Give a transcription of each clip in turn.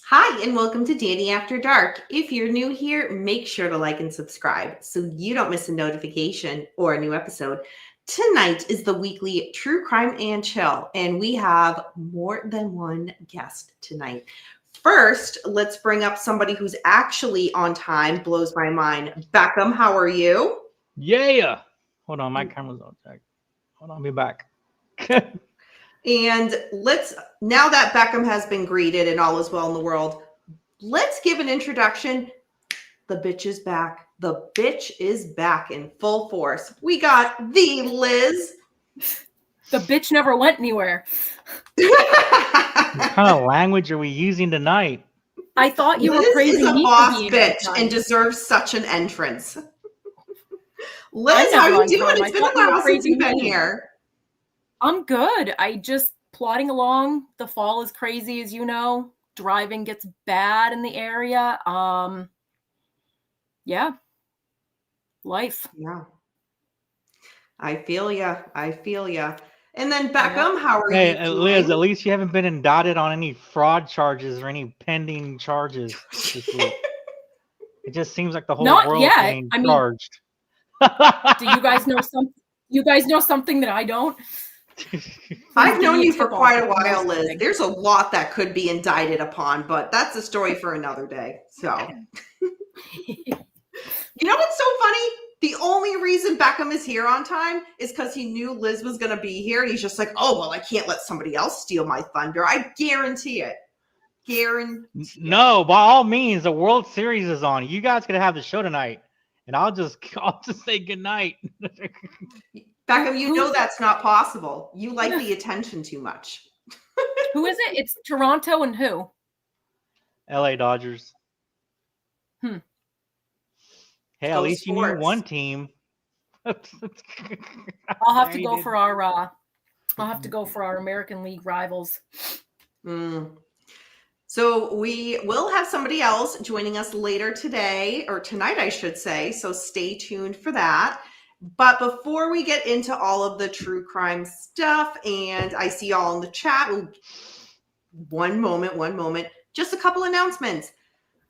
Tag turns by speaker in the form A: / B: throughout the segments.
A: Hi, and welcome to Danny After Dark. If you're new here, make sure to like and subscribe so you don't miss a notification or a new episode. Tonight is the weekly True Crime and Chill, and we have more than one guest tonight. First, let's bring up somebody who's actually on time, blows my mind. Beckham, how are you?
B: Yeah. Hold on, my camera's on check. Hold on, I'll be back.
A: And now that Beckham has been greeted and all is well in the world, let's give an introduction. The bitch is back. The bitch is back in full force. We got the Liz.
C: The bitch never went anywhere.
B: What kind of language are we using tonight?
C: I thought you
A: Liz
C: were praising
A: is a
C: me
A: boss
C: for being
A: bitch
C: on
A: and
C: time.
A: deserves such an entrance. Liz,
C: I'm
A: how
C: never
A: you
C: on
A: doing?
C: time.
A: It's
C: I
A: been a
C: thought you were
A: while since
C: praising
A: you've been
C: me.
A: here.
C: I'm good. I just plodding along. The fall is crazy, as you know. Driving gets bad in the area. Yeah. Life.
A: Yeah. I feel ya. And then Beckham, how are you
B: Hey,
A: doing?
B: Liz, at least you haven't been indicted on any fraud charges or any pending charges this week. It just seems like the whole
C: Not
B: world's
C: yet.
B: getting
C: I mean,
B: charged.
C: do you guys know something? You guys know something that I don't?
A: I've
C: give
A: known
C: me a
A: you for
C: tip-off
A: quite a
C: if you know
A: while, Liz.
C: something.
A: There's a lot that could be indicted upon, but that's a story for another day. So, you know what's so funny? The only reason Beckham is here on time is because he knew Liz was going to be here. And he's just like, oh, well, I can't let somebody else steal my thunder. I guarantee it.
B: No, by all means, the World Series is on. You guys could have the show tonight, and I'll just say goodnight.
A: Beckham, you know that's not possible. You like the attention too much.
C: Who is it? It's Toronto and who?
B: LA Dodgers. Hey,
A: Go
B: at least you knew
A: Sports.
B: one team.
C: I'll have to go for our American League rivals.
A: So we will have somebody else joining us later today, or tonight, I should say. So stay tuned for that. But before we get into all of the true crime stuff, and I see y'all in the chat, one moment, just a couple announcements.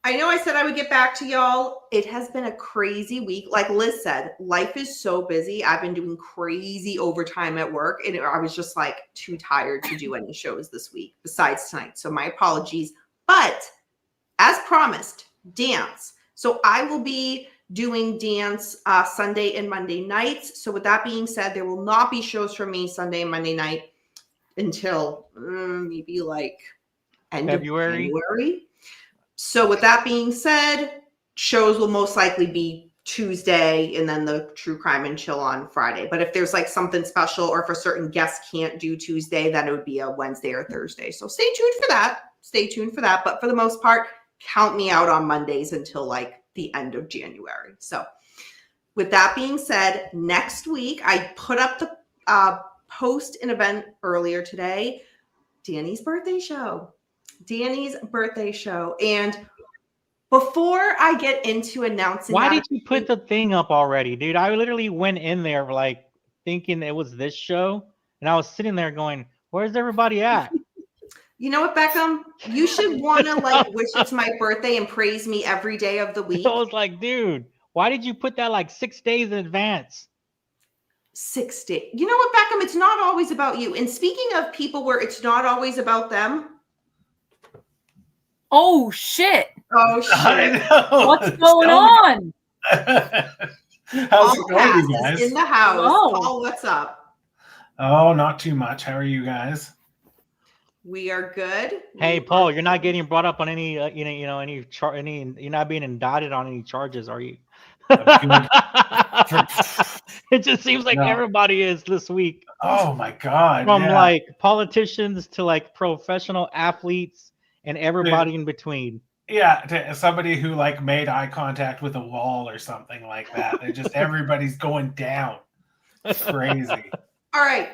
A: I know I said I would get back to y'all. It has been a crazy week. Like Liz said, life is so busy. I've been doing crazy overtime at work, and I was just like too tired to do any shows this week besides tonight. So my apologies. But as promised, dance. So I will be doing dance Sunday and Monday nights. So with that being said, there will not be shows from me Sunday and Monday night until maybe like end of January. So with that being said, shows will most likely be Tuesday and then the True Crime and Chill on Friday. But if there's like something special or if a certain guest can't do Tuesday, then it would be a Wednesday or Thursday. So stay tuned for that. But for the most part, count me out on Mondays until like the end of January. So with that being said, next week, I put up the post an event earlier today, Danny's birthday show. And before I get into announcing
B: why did you put the thing up already, dude? I literally went in there like thinking it was this show, and I was sitting there going, where's everybody at?
A: You know what, Beckham? You should want to like wish it's my birthday and praise me every day of the week.
B: I was like, dude, why did you put that like 6 days in advance?
A: 6 days. You know what, Beckham? It's not always about you. And speaking of people where it's not always about them.
C: Oh shit!
A: I
D: know.
C: What's going on?
D: How's it going, you guys?
A: In the house.
C: Hello.
A: Paul, what's up?
D: Oh, not too much. How are you guys?
A: We are good.
B: Hey, Paul, you're not getting brought up on any, you're not being indicted on any charges, are you? It just seems like everybody is this week.
D: Oh my God!
B: From like politicians to like professional athletes and everybody in between.
D: Yeah, to somebody who like made eye contact with a wall or something like that. They just everybody's going down. It's crazy.
A: All right.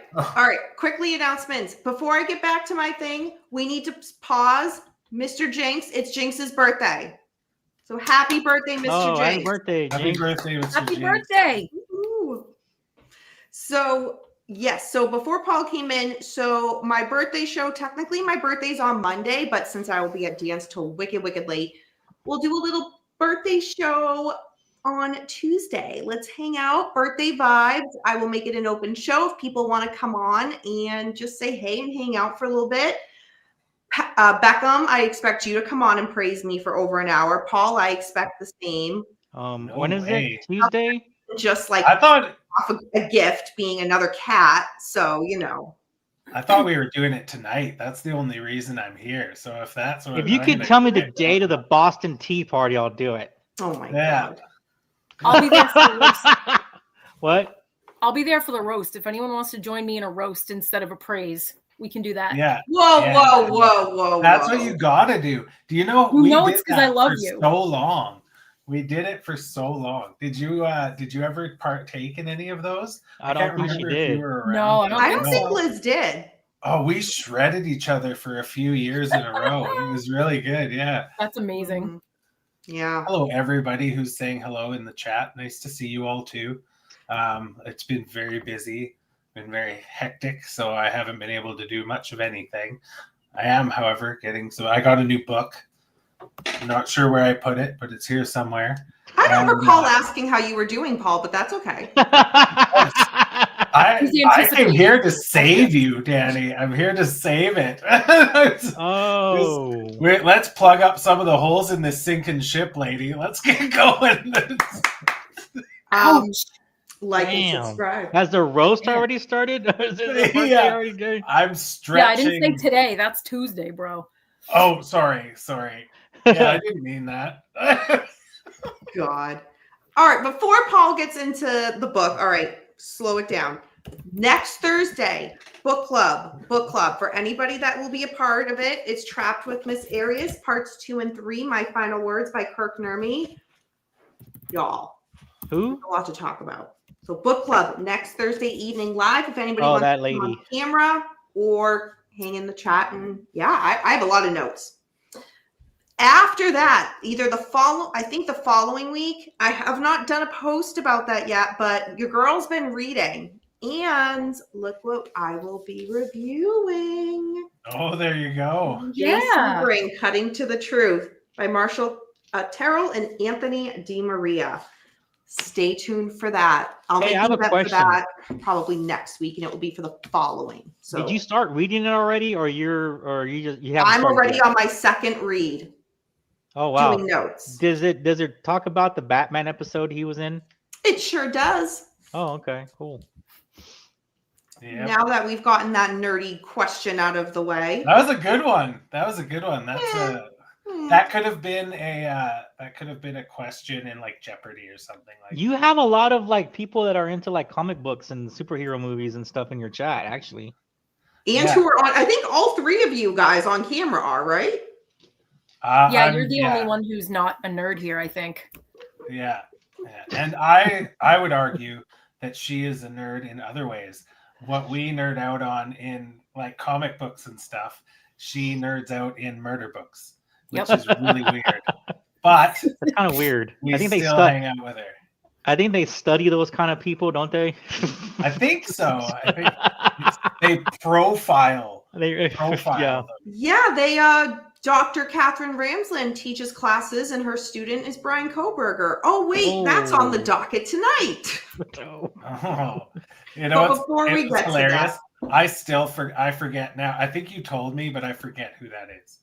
A: Quickly announcements. Before I get back to my thing, we need to pause. Mr. Jinx, it's Jinx's birthday. So happy birthday, Mr. Jinx.
B: Happy birthday, Jinx.
D: Happy birthday, Mr.
C: Happy
D: Jinx.
C: birthday.
A: Ooh. So Yes. So before Paul came in, so my birthday show, technically my birthday's on Monday, but since I will be at dance till wicked, wicked late, we'll do a little birthday show on Tuesday. Let's hang out, birthday vibes. I will make it an open show if people want to come on and just say hey and hang out for a little bit. Beckham, I expect you to come on and praise me for over an hour. Paul, I expect the same.
D: No
B: When is
D: way.
B: it? Tuesday?
A: Just like
D: I thought
A: off a gift being another cat. So,
D: we were doing it tonight. That's the only reason I'm here. So if that's what
B: If you
D: I'm
B: could
D: gonna
B: tell me
D: do
B: the
D: it.
B: date of the Boston Tea Party, I'll do it.
A: oh my
D: Yeah.
A: God.
C: I'll be there for the roast.
B: What?
C: I'll be there for the roast. If anyone wants to join me in a roast instead of a praise, we can do that.
D: Yeah.
A: Whoa,
D: Yeah.
A: whoa.
D: That's what you gotta do. Do you know
C: You
D: we
C: know
D: did
C: it's 'cause
D: that
C: I love
D: for
C: you.
D: so long. We did it for so long. Did you ever partake in any of those?
B: I don't
D: can't
B: think she
D: remember if you
B: did.
D: were around.
C: No, I don't
A: I don't
C: think
A: think
C: so.
A: Liz did.
D: Oh, we shredded each other for a few years in a row. It was really good. Yeah.
C: That's amazing.
A: Mhm. Yeah.
D: Hello, everybody who's saying hello in the chat. Nice to see you all too. It's been very busy, been very hectic, so I haven't been able to do much of anything. I am, however, I got a new book. I'm not sure where I put it, but it's here somewhere.
A: I don't
D: And,
A: recall asking how you were doing, Paul, but that's okay.
D: I came
C: anticipating.
D: here to save you, Danny. I'm here to save it.
B: Oh.
D: Let's plug up some of the holes in this sinking ship, lady. Let's get going.
C: Ouch.
A: Like
B: Damn.
A: and subscribe.
B: Has the roast
C: Yeah.
B: already started? Is the birthday
D: Yeah.
B: already good?
D: I'm
C: Yeah, I
D: stretching.
C: didn't say today. That's Tuesday, bro.
D: Oh, sorry. Yeah, I didn't mean that.
A: God. All right, before Paul gets into the book, all right, slow it down. Next Thursday, book club. For anybody that will be a part of it, it's Trapped with Miss Arias, parts 2 and 3, My Final Words by Kirk Nurmi. Y'all,
B: Who?
A: a lot to talk about. So book club next Thursday evening live. If anybody
B: Oh,
A: wants
B: that
A: to come
B: lady.
A: on camera or hang in the chat, and yeah, I have a lot of notes. After that, I think the following week, I have not done a post about that yet, but your girl's been reading. And look what I will be reviewing.
D: Oh, there you go.
A: Jay
C: Yeah.
A: Sebring, Cutting to the Truth by Marshall Terrell and Anthony DiMaria. Stay tuned for that. I'll
B: Hey,
A: make
B: I have
A: the
B: a
A: event for
B: question.
A: that probably next week, and it will be for the following. So
B: Did you start reading it already, or you haven't?
A: I'm
B: started
A: already
B: yet?
A: on my second read,
B: Oh wow.
A: doing notes.
B: Does it talk about the Batman episode he was in?
A: It sure does.
B: Oh, okay, cool.
D: Yeah.
A: Now that we've gotten that nerdy question out of the way.
D: That was a good one. That's
A: Yeah.
D: that could have been a question in like Jeopardy or something like.
B: You have a lot of like people that are into like comic books and superhero movies and stuff in your chat, actually.
A: And
D: Yeah.
A: who are on, I think all three of you guys on camera are, right?
C: Yeah, you're the only one who's not a nerd here, I think.
D: Yeah. And I would argue that she is a nerd in other ways. What we nerd out on in like comic books and stuff, she nerds out in murder books, which is really weird. But
B: That's kind of weird.
D: we
B: I think they
D: still
B: study.
D: hang out with her.
B: I think they study those kind of people, don't they?
D: I think so. I think they profile
B: They
D: them.
A: Yeah, they Dr. Catherine Ramsland teaches classes and her student is Brian Koberger. Oh wait, that's on the
B: Oh.
A: docket tonight.
D: Oh, you
A: But
D: know,
A: before we
D: it's
A: get to
D: hilarious. I forget now. I think you told me, but I forget who that is.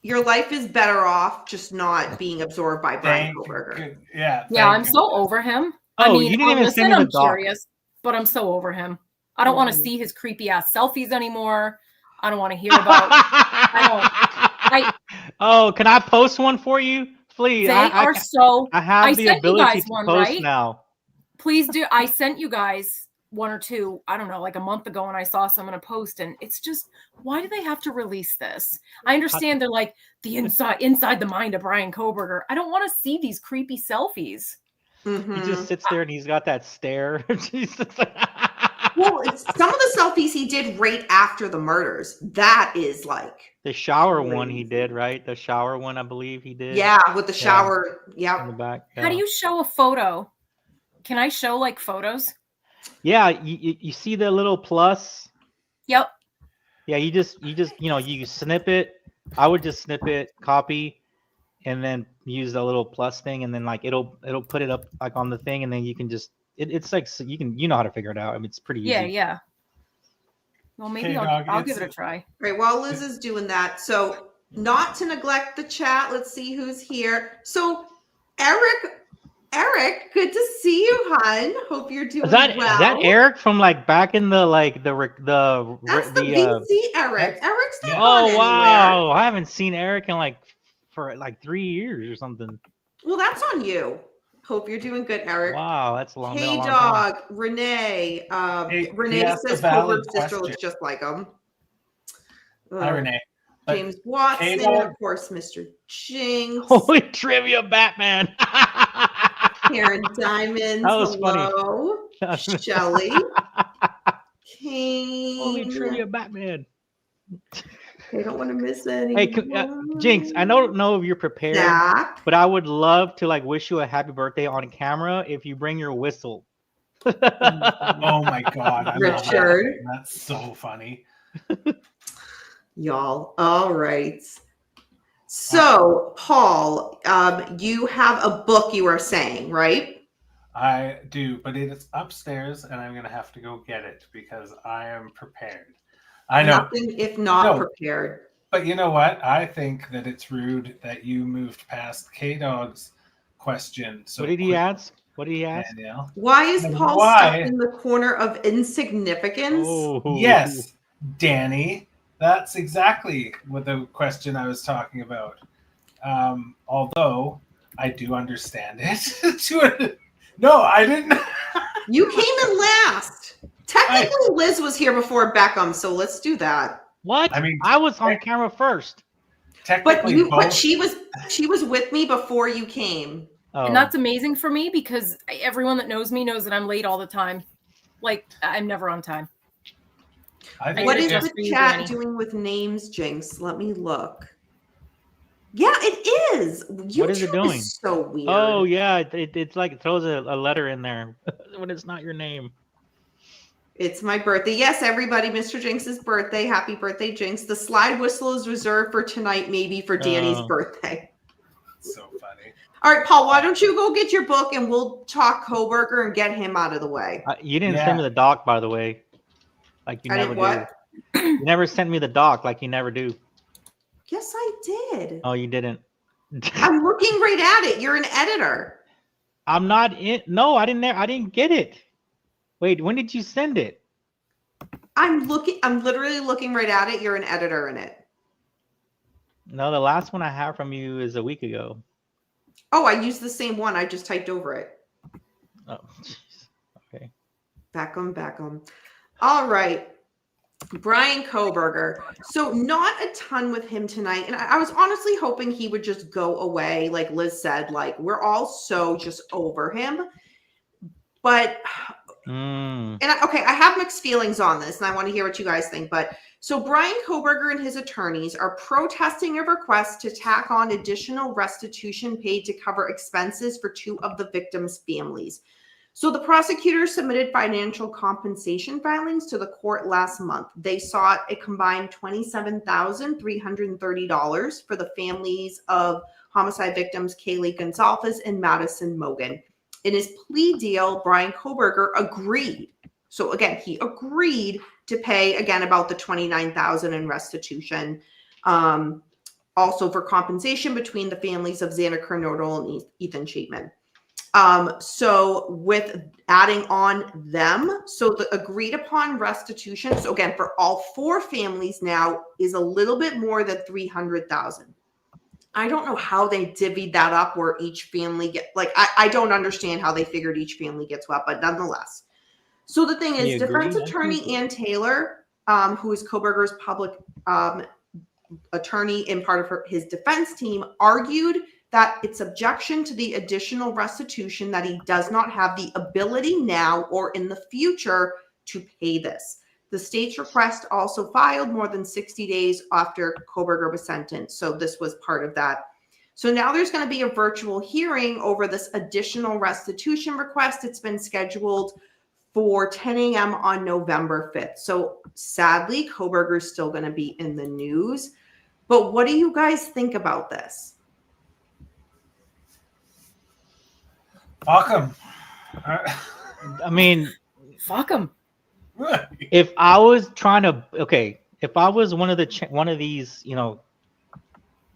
A: Your life is better off just not being absorbed by Brian Koberger.
D: Yeah.
C: Yeah, I'm so over him. I
B: Oh,
C: mean,
B: you didn't even send me
C: I'm
B: the doc.
C: curious, but I'm so over him. I don't want to
A: Mhm.
C: see his creepy ass selfies anymore. I don't want to hear about.
B: Oh, can I post one for you, please?
C: They are so.
B: I have
C: I
B: the
C: sent you
B: ability
C: guys
B: to
C: one,
B: post
C: right?
B: now.
C: Please do. I sent you guys one or two, I don't know, like a month ago, and I saw someone a post, and it's just, why do they have to release this? I understand they're like the inside the mind of Brian Koberger. I don't want to see these creepy selfies.
A: Mhm.
B: He just sits there and he's got that stare. He's just like-
A: Well, some of the selfies he did right after the murders. That is like,
B: the shower one he
A: crazy.
B: did, right? The shower one, I believe he did.
A: yeah, with the shower.
B: In
A: Yeah.
B: the back.
C: How do you show a photo? Can I show like photos?
B: Yeah, you see the little plus?
C: Yep.
B: Yeah, you just you snip it. I would just snip it, copy, and then use the little plus thing, and then like it'll put it up like on the thing, and then you can just it's like you know how to figure it out. I mean, it's pretty easy.
C: Yeah. Well, maybe
D: K-Dog,
C: I'll give it a try.
A: Right, while Liz is doing that, so not to neglect the chat, let's see who's here. So Eric, good to see you, hon. Hope you're doing well.
B: Is that Eric from like back in the like the
A: That's the BC Eric. Eric's not
B: Oh
A: going
B: wow!
A: anywhere.
B: I haven't seen Eric in like for like 3 years or something.
A: Well, that's on you. Hope you're doing good, Eric.
B: Wow, that's a long.
A: Hey,
B: been a long time.
A: dog, Renee.
D: He
A: Renee
D: asked a
A: says
D: valid
A: Coburg's sister looks
D: question.
A: just like him.
D: Hi, Renee. But
A: James Watson,
D: K-Dog-
A: of course, Mr. Jinx.
B: Holy trivia, Batman!
A: Karen Diamond.
B: That was funny.
A: Hello. Shelly. Kane.
B: Holy trivia, Batman!
A: I don't want to miss any.
B: Hey, Jinx, I don't know if you're prepared,
A: Zach.
B: but I would love to like wish you a happy birthday on camera if you bring your whistle.
D: Oh my God. I love
A: Richard.
D: that. That's so funny.
A: Y'all. All right. So, Paul, you have a book you are saying, right?
D: I do, but it is upstairs and I'm going to have to go get it because I am prepared. I know.
A: Nothing if not
D: No.
A: prepared.
D: But you know what? I think that it's rude that you moved past K-Dog's question. So
B: What did he ask? What did he ask?
D: Danielle?
A: Why is
D: And
A: Paul
D: why-
A: stuck in the corner of insignificance?
B: Oh,
D: Yes, Danny. That's exactly what the question I was talking about. Although I do understand it. No, I didn't.
A: You came in last. Technically, Liz was here before Beckham, so let's do that.
B: What?
D: I mean,
B: I was on camera first.
D: Technically,
A: But she was with me before you came.
B: Oh.
C: And that's amazing for me because everyone that knows me knows that I'm late all the time. Like, I'm never on time.
D: I think
A: What
D: it
A: is
D: just-
A: the
C: you,
A: chat
C: Danny.
A: doing with names, Jinx? Let me look. Yeah, it is.
B: What is it
A: YouTube
B: doing?
A: so weird.
B: Oh yeah, it's like it throws a letter in there when it's not your name.
A: It's my birthday. Yes, everybody, Mr. Jinx's birthday. Happy birthday, Jinx. The slide whistle is reserved for tonight, maybe for Danny's
B: Oh.
A: birthday.
D: So funny.
A: All right, Paul, why don't you go get your book and we'll talk Koberger and get him out of the way.
B: You didn't
D: Yeah.
B: send me the doc, by the way. Like you
A: I
B: never
A: didn't what?
B: do. You never sent me the doc, like you never do.
A: Yes, I did.
B: Oh, you didn't.
A: I'm looking right at it. You're an editor.
B: I'm not in. No, I didn't get it. Wait, when did you send it?
A: I'm literally looking right at it. You're an editor in it.
B: No, the last one I have from you is a week ago.
A: Oh, I used the same one. I just typed over it.
B: Oh, jeez. Okay.
A: Beckham. All right. Brian Koberger. So not a ton with him tonight. And I was honestly hoping he would just go away. Like Liz said, like we're all so just over him. But I have mixed feelings on this and I want to hear what you guys think. But so Brian Koberger and his attorneys are protesting a request to tack on additional restitution paid to cover expenses for two of the victims' families. So the prosecutors submitted financial compensation filings to the court last month. They sought a combined $27,330 for the families of homicide victims Kaylee Gonzalez and Madison Mogan. In his plea deal, Brian Koberger agreed. So again, he agreed to pay again about the $29,000 in restitution. Also for compensation between the families of Xander Kernodle and Ethan Chapman. So with adding on them, so the agreed upon restitution, so again, for all four families now is a little bit more than $300,000. I don't know how they divvied that up where each family I don't understand how they figured each family gets what, but nonetheless. So the thing is, defense attorney Ann Taylor, who is Koberger's public attorney and part of his defense team, argued that it's objection to the additional restitution that he does not have the ability now or in the future to pay this. The state's request also filed more than 60 days after Koberger was sentenced. So this was part of that. So now there's going to be a virtual hearing over this additional restitution request. It's been scheduled for 10 a.m. on November 5th. So sadly, Koberger's still going to be in the news. But what do you guys think about this?
D: Fuck him.
B: I mean,
C: Fuck them.
B: if I was trying to, if I was one of these,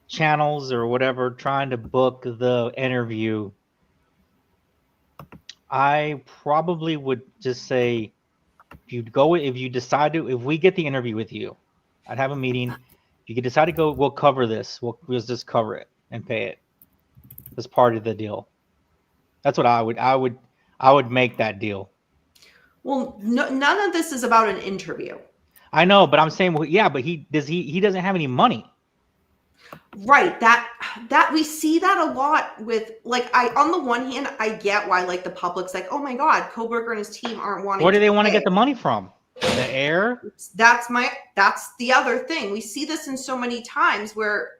B: channels or whatever, trying to book the interview, I probably would just say, if we get the interview with you, I'd have a meeting. If you could decide to go, we'll cover this. We'll just cover it and pay it. As part of the deal. That's what I would make that deal.
A: Well, none of this is about an interview.
B: I know, but I'm saying, well, yeah, but he doesn't have any money.
A: Right. That we see that a lot with, like, on the one hand, I get why, like, the public's like, oh my God, Koberger and his team aren't wanting.
B: Where do they want to
A: pay.
B: get the money from? The air?
A: That's the other thing. We see this in so many times where,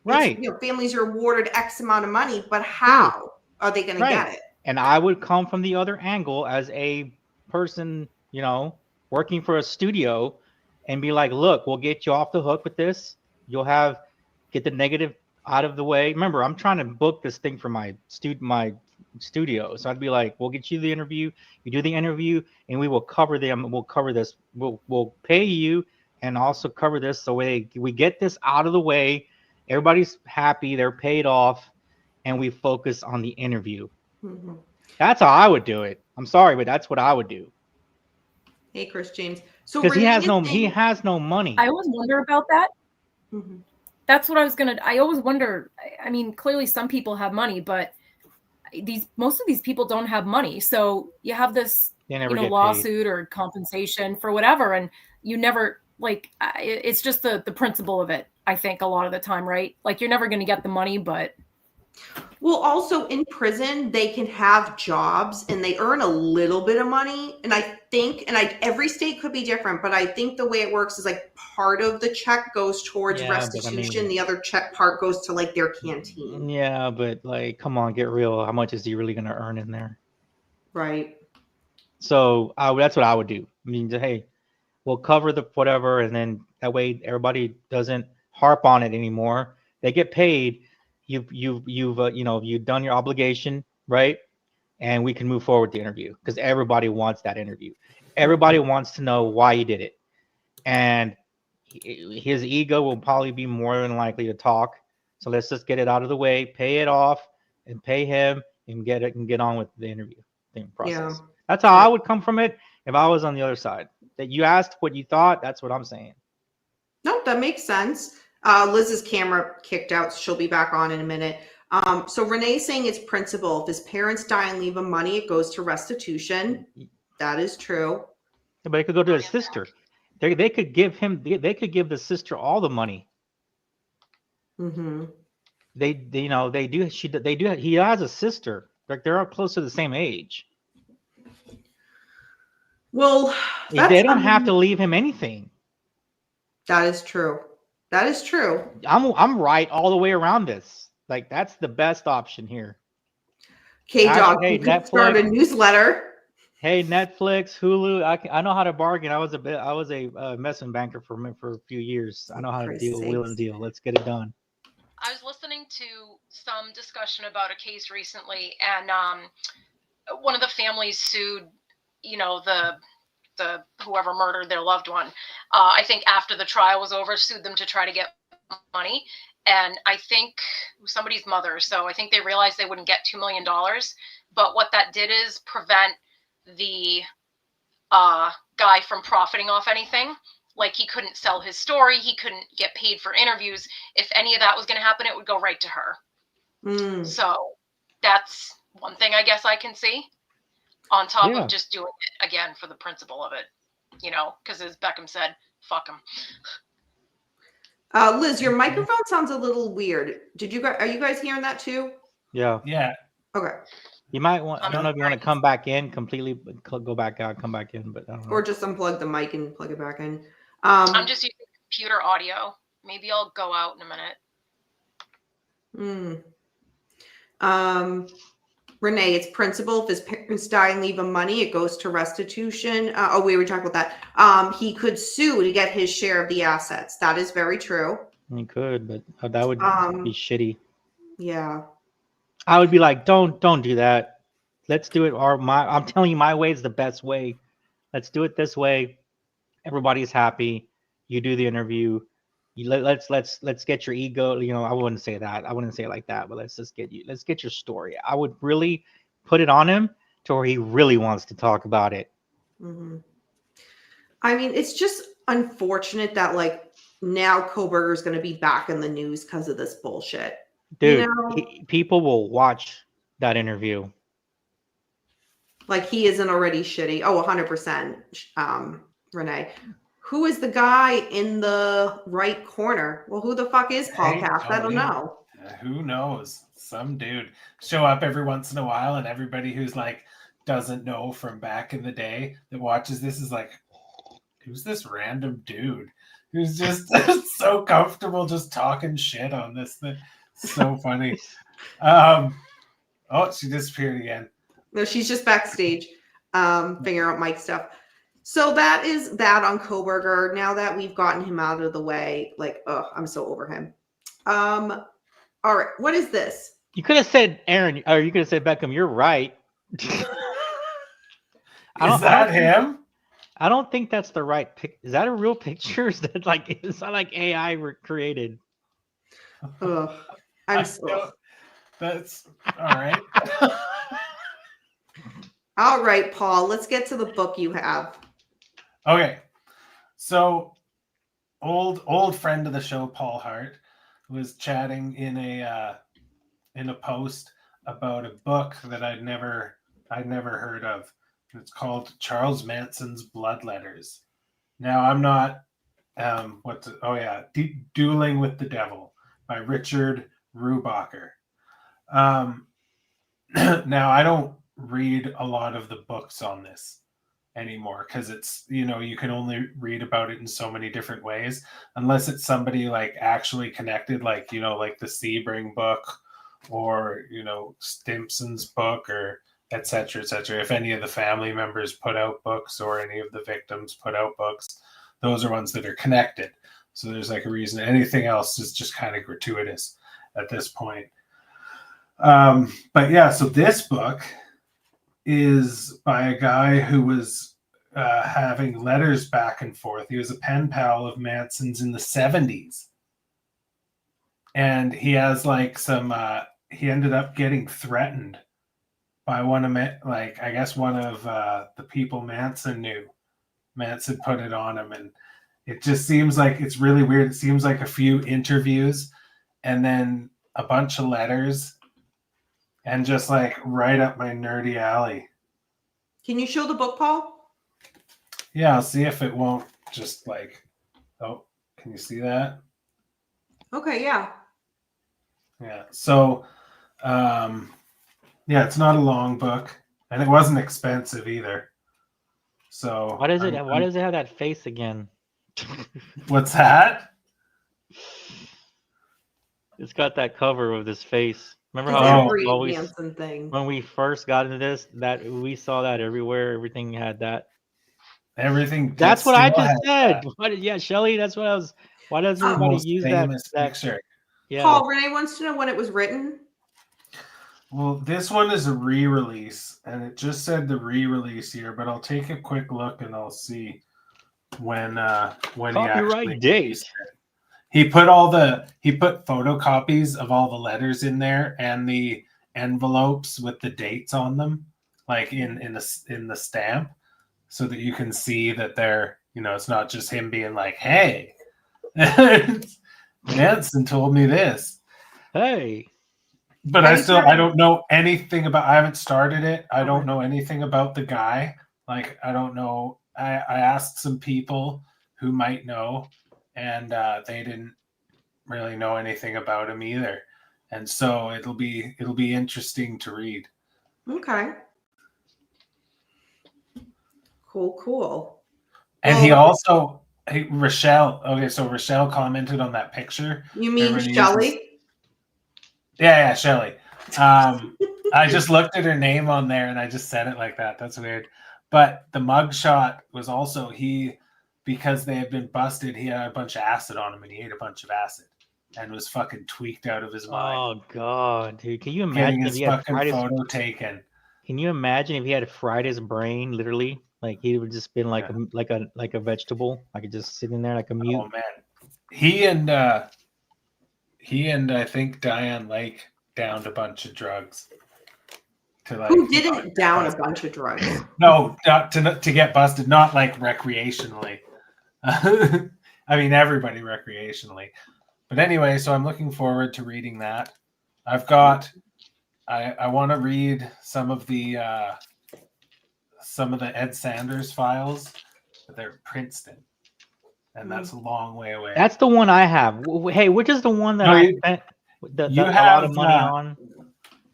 B: right,
A: families are awarded X amount of money, but how are they going to get it?
B: And I would come from the other angle as a person, working for a studio, and be like, look, we'll get you off the hook with this. You'll get the negative out of the way. Remember, I'm trying to book this thing for my studio. So I'd be like, we'll get you the interview. You do the interview, and we will cover them. We'll cover this. We'll pay you, and also cover this. So we get this out of the way. Everybody's happy. They're paid off, and we focus on the interview.
A: Mm-hmm.
B: That's how I would do it. I'm sorry, but that's what I would do.
A: Hey, Chris James. So
B: because he has no money.
C: I always wonder about that.
A: Mm-hmm.
C: That's what I always wonder. I mean, clearly some people have money, but most of these people don't have money. So you have this, lawsuit paid. Or compensation for whatever. And you never, it's just the principle of it, I think, a lot of the time, right? Like, you're never going to get the money, but.
A: Well, also in prison, they can have jobs and they earn a little bit of money. And I think, every state could be different, but I think the way it works is like part of the check goes towards restitution. The other check part goes to like their canteen.
B: Yeah, but like, come on, get real. How much is he really going to earn in there?
A: Right.
B: So that's what I would do. I mean, hey, we'll cover the whatever. And then that way everybody doesn't harp on it anymore. They get paid. You've done your obligation, right? And we can move forward with the interview because everybody wants that interview. Everybody wants to know why you did it, and his ego will probably be more than likely to talk. So let's just get it out of the way, pay it off, and pay him, and get on with the interview process. Yeah. That's how I would come from it if I was on the other side. That you asked what you thought. That's what I'm saying.
A: No, that makes sense. Liz's camera kicked out, so she'll be back on in a minute. So Renee's saying it's principle. If his parents die and leave him money, it goes to restitution. That is true.
B: Yeah, but it could go to his sister. They could give the sister all the money.
A: Mm-hmm.
B: They do. He has a sister. Like, they're all close to the same age.
A: Well,
B: they don't have to leave him anything.
A: That is true. That is true.
B: I'm right all the way around this. Like, that's the best option here.
A: K-Dog, you could start a newsletter.
B: Hey, Netflix, Hulu, I know how to bargain. I was a investment banker for a few years. I know how to wheel and deal. Let's get it done.
C: I was listening to some discussion about a case recently, and one of the families sued, the whoever murdered their loved one. I think after the trial was over, sued them to try to get money. And I think it was somebody's mother. So I think they realized they wouldn't get $2 million. But what that did is prevent the guy from profiting off anything. Like, he couldn't sell his story. He couldn't get paid for interviews. If any of that was going to happen, it would go right to her. Mm. So that's one thing I guess I can see, on top of just doing it again for the principle of it, because as Beckham said, fuck him.
A: Liz, your microphone sounds a little weird. Are you guys hearing that too?
B: Yeah.
D: Yeah.
A: Okay.
B: You might want, I don't know if you want to come back in completely, go back out, come back in, but I don't know.
A: Or just unplug the mic and plug it back in.
C: I'm just using computer audio. Maybe I'll go out in a minute.
A: Renee, it's principal. If his parents die and leave him money, it goes to restitution. We were talking about that. He could sue to get his share of the assets. That is very true.
B: You could, but that would be shitty.
A: Yeah.
B: I would be like, don't do that. Let's do it. I'm telling you, my way is the best way. Let's do it this way. Everybody's happy. You do the interview. Let's get your ego. You know, I wouldn't say that. I wouldn't say it like that. But let's get your story. I would really put it on him to where he really wants to talk about it.
A: Mm-hmm. I mean, it's just unfortunate that like now Koberger is going to be back in the news because of this bullshit.
B: Dude,
A: you know?
B: People will watch that interview.
A: Like he isn't already shitty. Oh, 100%. Renee. Who is the guy in the right corner? Well, who the fuck is Paulcast? I don't know.
D: Who knows? Some dude show up every once in a while, and everybody who's like doesn't know from back in the day that watches this is like, who's this random dude who's just so comfortable just talking shit on this thing? So funny. Oh, she disappeared again.
A: No, she's just backstage, figuring out mic stuff. So that is that on Koberger. Now that we've gotten him out of the way, like, I'm so over him. All right, what is this?
B: You could have said Aaron, or you could have said Beckham. You're right.
D: Is that him?
B: I don't think that's the right pic. Is that a real picture? Is that like it's not like AI created?
A: I'm so.
D: That's all right.
A: All right, Paul. Let's get to the book you have.
D: Okay, so old friend of the show, Paul Hart, was chatting in a post about a book that I'd never heard of. It's called Charles Manson's Blood Letters. Now I'm not Dueling with the Devil by Richard Rubacher. Now I don't read a lot of the books on this anymore because it's, you can only read about it in so many different ways unless it's somebody like actually connected, like like the Sebring book or Stimpson's book or etc. If any of the family members put out books or any of the victims put out books, those are ones that are connected, so there's like a reason. Anything else is just kind of gratuitous at this point. But yeah, so this book is by a guy who was having letters back and forth. He was a pen pal of Manson's in the 70s. And he has like some, he ended up getting threatened by one of the people Manson knew. Manson put it on him. And it just seems like it's really weird. It seems like a few interviews and then a bunch of letters. And just like right up my nerdy alley.
A: Can you show the book, Paul?
D: Yeah, I'll see if it won't just like, can you see that?
A: Okay, yeah.
D: Yeah, so, it's not a long book and it wasn't expensive either. So
B: why does it have that face again?
D: What's that?
B: It's got that cover of this face. Remember
A: how
B: when we first got into this, that we saw that everywhere. Everything had that.
D: Everything.
B: That's what I just said. Shelly, that's what I was. Why does everybody use that
D: picture?
B: Yeah.
A: Paul, Renee wants to know when it was written.
D: Well, this one is a re-release, and it just said the re-release here. But I'll take a quick look and I'll see when he actually
B: date.
D: He put photocopies of all the letters in there and the envelopes with the dates on them, like in the stamp, so that you can see that they're, it's not just him being like, "Hey, Manson told me this."
B: Hey,
D: but I don't know anything about. I haven't started it. I don't know anything about the guy. Like I don't know. I asked some people who might know. And they didn't really know anything about him either, and so it'll be interesting to read.
A: Okay. Cool.
D: And he also Rochelle. Okay, so Rochelle commented on that picture.
A: You mean Shelly?
D: Yeah, Shelly. I just looked at her name on there and I just said it like that. That's weird. But the mugshot was also because they had been busted, he had a bunch of acid on him and he ate a bunch of acid and was fucking tweaked out of his mind.
B: Oh god, dude! Can you
D: Getting
B: imagine if
D: his
B: he had
D: fucking
B: fried his?
D: photo taken.
B: Can you imagine if he had fried his brain? Literally, like he would just been like a vegetable, like it just sitting there like a mute.
D: Oh man, he and I think Diane Lake downed a bunch of drugs.
A: Who didn't down a bunch of drugs?
D: No, not to get busted, not like recreationally. I mean, everybody recreationally. But anyway, so I'm looking forward to reading that. I want to read some of the Ed Sanders files, but they're Princeton, and that's a long way away.
B: That's the one I have. Hey, which is the one that I spent a lot of money on?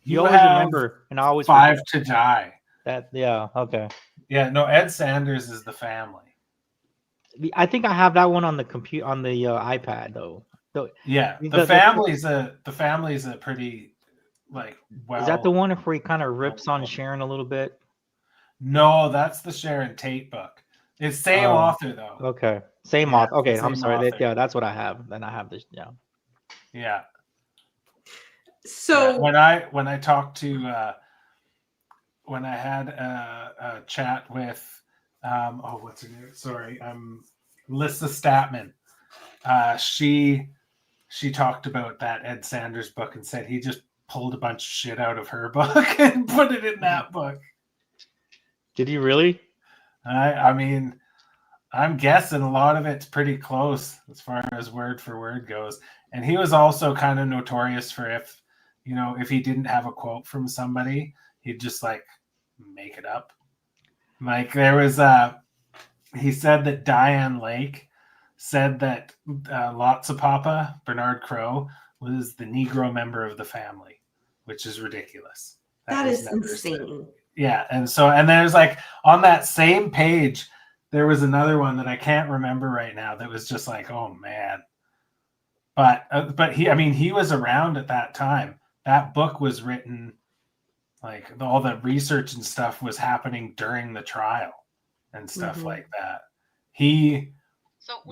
B: You always remember, and I always
D: Five
B: forget.
D: to Die.
B: Okay.
D: Yeah, no, Ed Sanders is the family.
B: I think I have that one on the computer on the iPad though.
D: Yeah, the family's a pretty like. Well,
B: is that the one where he kind of rips on Sharon a little bit?
D: No, that's the Sharon Tate book. It's same author though.
B: Okay, same author. Okay, I'm sorry.
D: Author.
B: That's what I have. Then I have this. Yeah.
D: Yeah.
A: So
D: when I talked to when I had a chat with what's her name? Sorry, Lissa Statman. She talked about that Ed Sanders book and said he just pulled a bunch of shit out of her book and put it in that book.
B: Did he really?
D: I mean, I'm guessing a lot of it's pretty close as far as word for word goes. And he was also kind of notorious for if he didn't have a quote from somebody, he'd just like make it up. Like there was he said that Diane Lake said that Lotsapapa, Bernard Crowe, was the Negro member of the family, which is ridiculous.
A: That is insane.
D: Yeah, and there's like on that same page, there was another one that I can't remember right now that was just like, oh man. But he was around at that time. That book was written, like all the research and stuff was happening during the trial and stuff like that.
E: Was he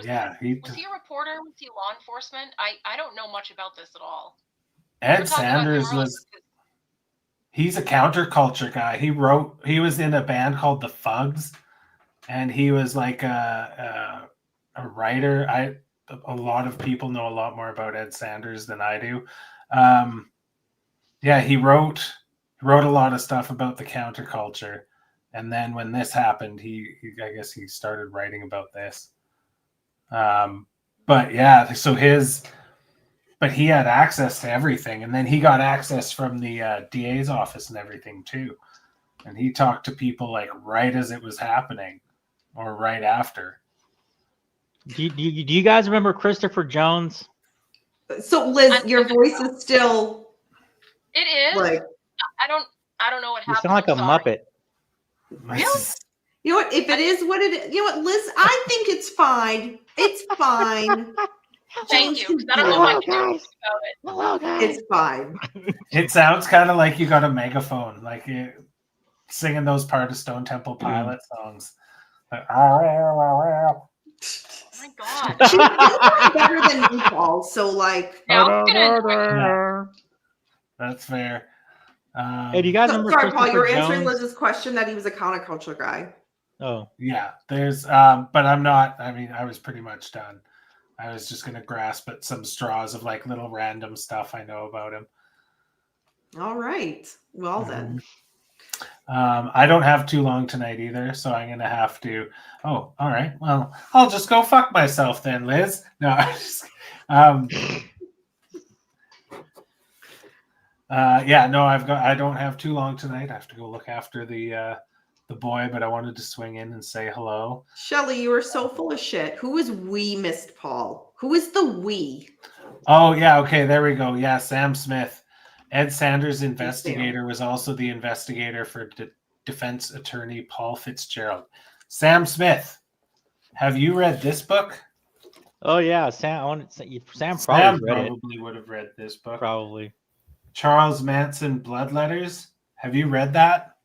E: a reporter? Was he law enforcement? I don't know much about this at all.
D: Ed Sanders he's a counterculture guy. He was in a band called the Fugs, and he was like a writer. A lot of people know a lot more about Ed Sanders than I do. He wrote a lot of stuff about the counterculture, and then when this happened, I guess he started writing about this. But he had access to everything, and then he got access from the DA's office and everything too, and he talked to people like right as it was happening, or right after.
B: Do you guys remember Christopher Jones?
A: So Liz, your voice is still.
E: It is.
A: Like,
E: I don't know what happened.
B: You sound like a Muppet.
E: Really?
A: You know what? If it is what it is, you know what, Liz? I think it's fine. It's fine.
E: Thank you. I don't know what I can do about it.
B: Hello, guys.
A: It's fine.
D: It sounds kind of like you got a megaphone, like singing those part of Stone Temple Pilot songs. Like,
E: Oh my god.
A: She's better than me, Paul. So like,
D: that's fair.
B: Hey, do you guys remember?
A: Sorry, Paul. You were
B: Christopher
A: answering
B: Jones?
A: Liz's question that he was a counterculture guy.
B: Oh,
D: yeah. There's, but I'm not. I mean, I was pretty much done. I was just gonna grasp at some straws of like little random stuff I know about him.
A: All right. Well then.
D: I don't have too long tonight either, so I'm gonna have to. Oh, all right. Well, I'll just go fuck myself then, Liz. No, I just. I don't have too long tonight. I have to go look after the boy, but I wanted to swing in and say hello.
A: Shelley, you are so full of shit. Who is we, Missed Paul? Who is the we?
D: Oh yeah, okay, there we go. Yeah, Sam Smith. Ed Sanders' investigator was also the investigator for defense attorney Paul Fitzgerald. Sam Smith, have you read this book?
B: Oh yeah, Sam. Sam
D: Sam
B: probably read it.
D: probably would have read this book.
B: Probably.
D: Charles Manson Blood Letters. Have you read that?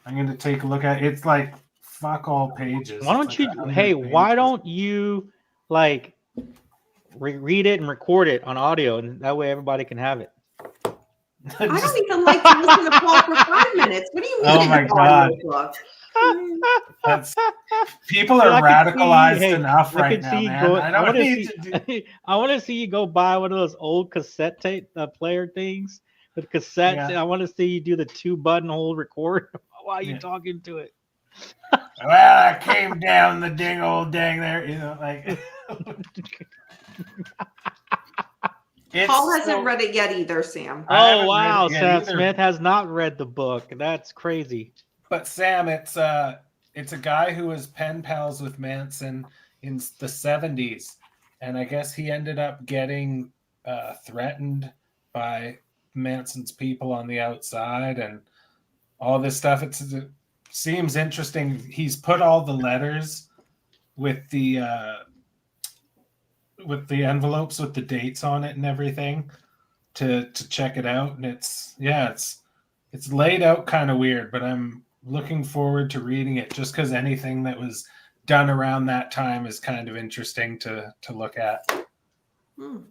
D: I'm going to take a look at it. It's like fuck all pages.
B: Why don't
D: It's like
B: you?
D: 100
B: Hey, why
D: pages.
B: don't you like read it and record it on audio, and that way everybody can have it.
A: I don't even like to listen to Paul for 5 minutes. What do you mean?
D: Oh my God.
A: Book?
D: That's, people are radicalized enough
B: I
D: right
B: could
D: now,
B: see
D: man. I don't need to do.
B: I want to see you go buy one of those old cassette tape player things with cassettes.
D: Yeah.
B: And I want to see you do the 2-button-hole record while you're talking to it.
D: Well, I came down the dang there, you know, like.
A: Paul hasn't read it yet either, Sam.
B: Oh wow, Sam Smith has not read the book. That's crazy.
D: But Sam, it's a guy who was pen pals with Manson in the 70s, and I guess he ended up getting threatened by Manson's people on the outside and all this stuff. It seems interesting. He's put all the letters with the envelopes with the dates on it and everything to check it out, and it's laid out kind of weird, but I'm looking forward to reading it just because anything that was done around that time is kind of interesting to look at.
A: All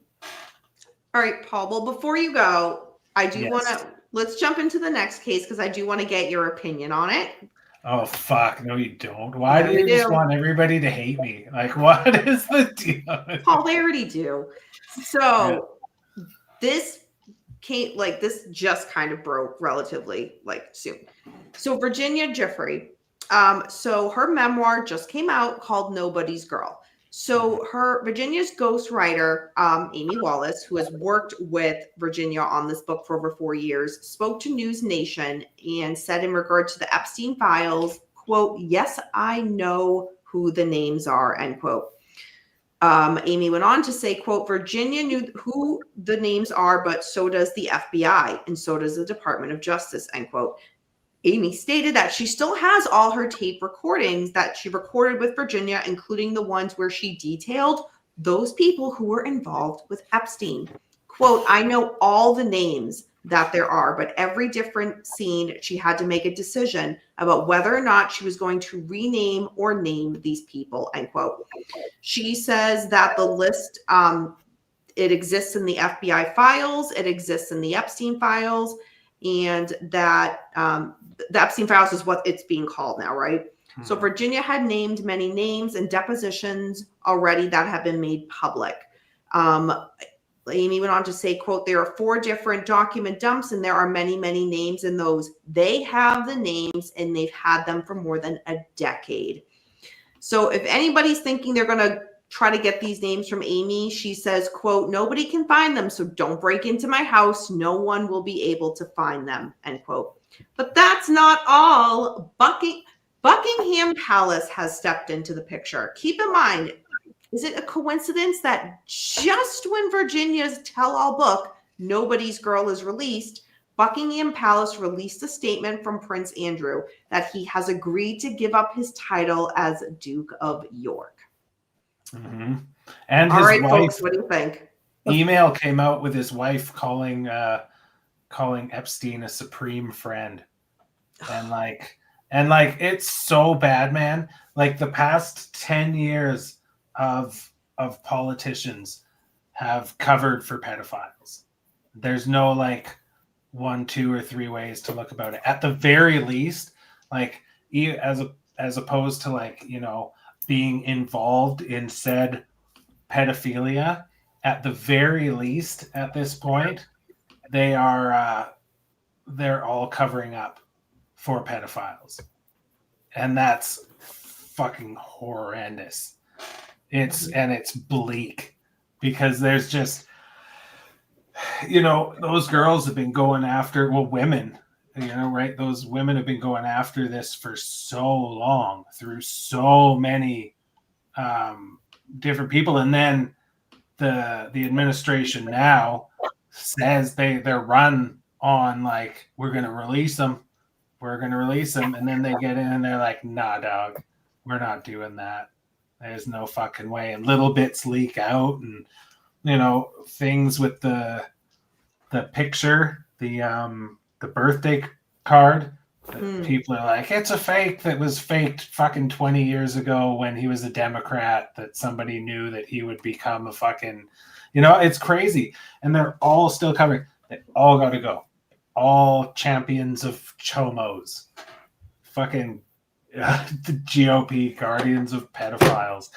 A: right, Paul. Well, before you go, I do want to let's jump into the next case because I do want to get your opinion on it.
D: Oh fuck! No, you don't. Why do you just want everybody to hate me? Like, what is the deal?
A: Paul, they already do. So this came this just kind of broke relatively soon. So Virginia Giuffre, so her memoir just came out called Nobody's Girl. So Virginia's ghostwriter, Amy Wallace, who has worked with Virginia on this book for over 4 years, spoke to News Nation and said in regard to the Epstein files, quote, "Yes, I know who the names are," end quote. Amy went on to say, quote, "Virginia knew who the names are, but so does the FBI and so does the Department of Justice," end quote. Amy stated that she still has all her tape recordings that she recorded with Virginia, including the ones where she detailed those people who were involved with Epstein. Quote, "I know all the names that there are, but every different scene, she had to make a decision about whether or not she was going to rename or name these people," end quote. She says that the list, it exists in the FBI files, it exists in the Epstein files, and that the Epstein files is what it's being called now, right? So Virginia had named many names and depositions already that have been made public. Amy went on to say, quote, "There are 4 different document dumps and there are many, many names in those. They have the names and they've had them for more than a decade." So if anybody's thinking they're going to try to get these names from Amy, she says, quote, "Nobody can find them, so don't break into my house. No one will be able to find them," end quote. But that's not all. Buckingham Palace has stepped into the picture. Keep in mind, is it a coincidence that just when Virginia's tell-all book, Nobody's Girl, is released, Buckingham Palace released a statement from Prince Andrew that he has agreed to give up his title as Duke of York.
D: Mm-hmm. And
A: all right,
D: wife,
A: folks, what do you think?
D: Email came out with his wife calling Epstein a supreme friend, and it's so bad, man. Like the past 10 years of politicians have covered for pedophiles. There's no 1, 2, or 3 ways to look about it. At the very least, as opposed to being involved in said pedophilia, at the very least, at this point, they're all covering up for pedophiles, and that's fucking horrendous. It's bleak because there's just those girls have been going after women, right? Those women have been going after this for so long through so many different people, and then the administration now says they're run on we're gonna release them, and then they get in and they're like, "Nah, dog, we're not doing that. There's no fucking way." And little bits leak out, and things with the the picture, the birthday card. People are like, it's a fake that was faked fucking 20 years ago when he was a Democrat, that somebody knew that he would become a fucking, it's crazy. And they're all still covering. They all got to go. All champions of chomos. Fucking the GOP guardians of pedophiles.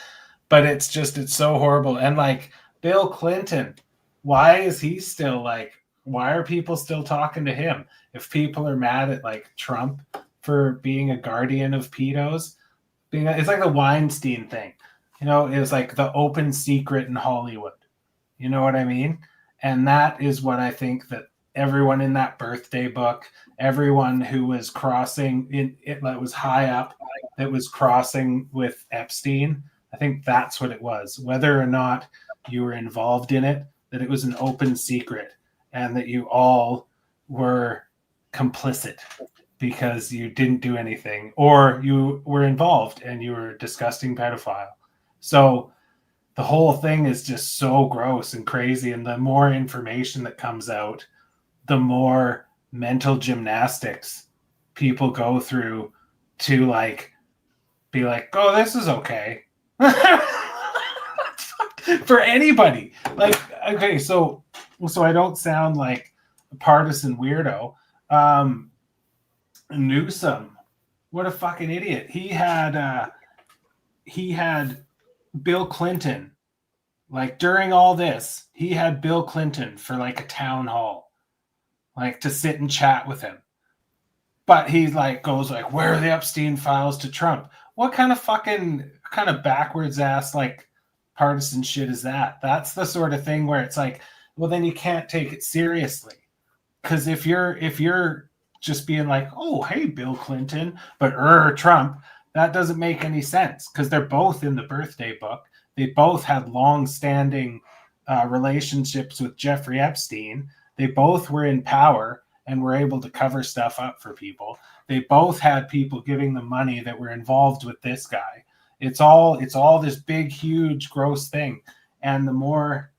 D: But it's so horrible. And like Bill Clinton, why is he still like, why are people still talking to him? If people are mad at like Trump for being a guardian of pedos, it's like the Weinstein thing. It was like the open secret in Hollywood. You know what I mean? And that is what I think that everyone in that birthday book, everyone who was crossing that was high up, that was crossing with Epstein, I think that's what it was. Whether or not you were involved in it, that it was an open secret and that you all were complicit because you didn't do anything, or you were involved and you were a disgusting pedophile. So the whole thing is just so gross and crazy. And the more information that comes out, the more mental gymnastics people go through to like be like, oh, this is okay. For anybody. Like, okay, so I don't sound like a partisan weirdo. Newsom, what a fucking idiot. He had Bill Clinton, like during all this, he had Bill Clinton for like a town hall, like to sit and chat with him. But he like goes like, where are the Epstein files to Trump? What kind of backwards ass like partisan shit is that? That's the sort of thing where it's like, well, then you can't take it seriously. Because if you're just being like, oh, hey, Bill Clinton, but Trump, that doesn't make any sense, because they're both in the birthday book. They both had long-standing relationships with Jeffrey Epstein. They both were in power and were able to cover stuff up for people. They both had people giving them money that were involved with this guy. It's all this big, huge, gross thing. And the more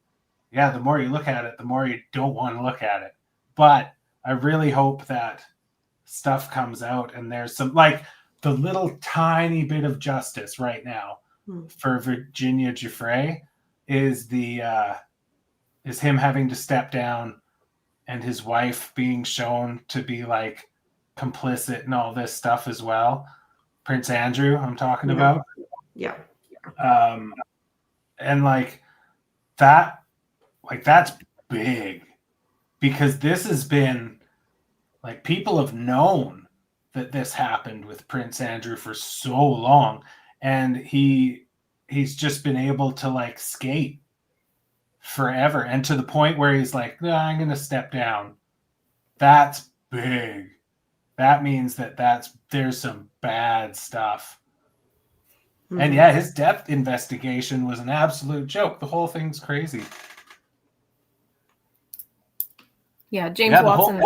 D: you look at it, the more you don't want to look at it. But I really hope that stuff comes out and there's some, like, the little tiny bit of justice right now for Virginia Giuffre is is him having to step down and his wife being shown to be like complicit in all this stuff as well. Prince Andrew, I'm talking about.
A: Yeah.
D: And like that, like that's big, because this has been like, people have known that this happened with Prince Andrew for so long, and he's just been able to like skate forever, and to the point where he's like, no, I'm going to step down. That's big. That means there's some bad stuff. Mm-hmm. And yeah, his death investigation was an absolute joke. The whole thing's crazy.
C: Yeah, James Watson.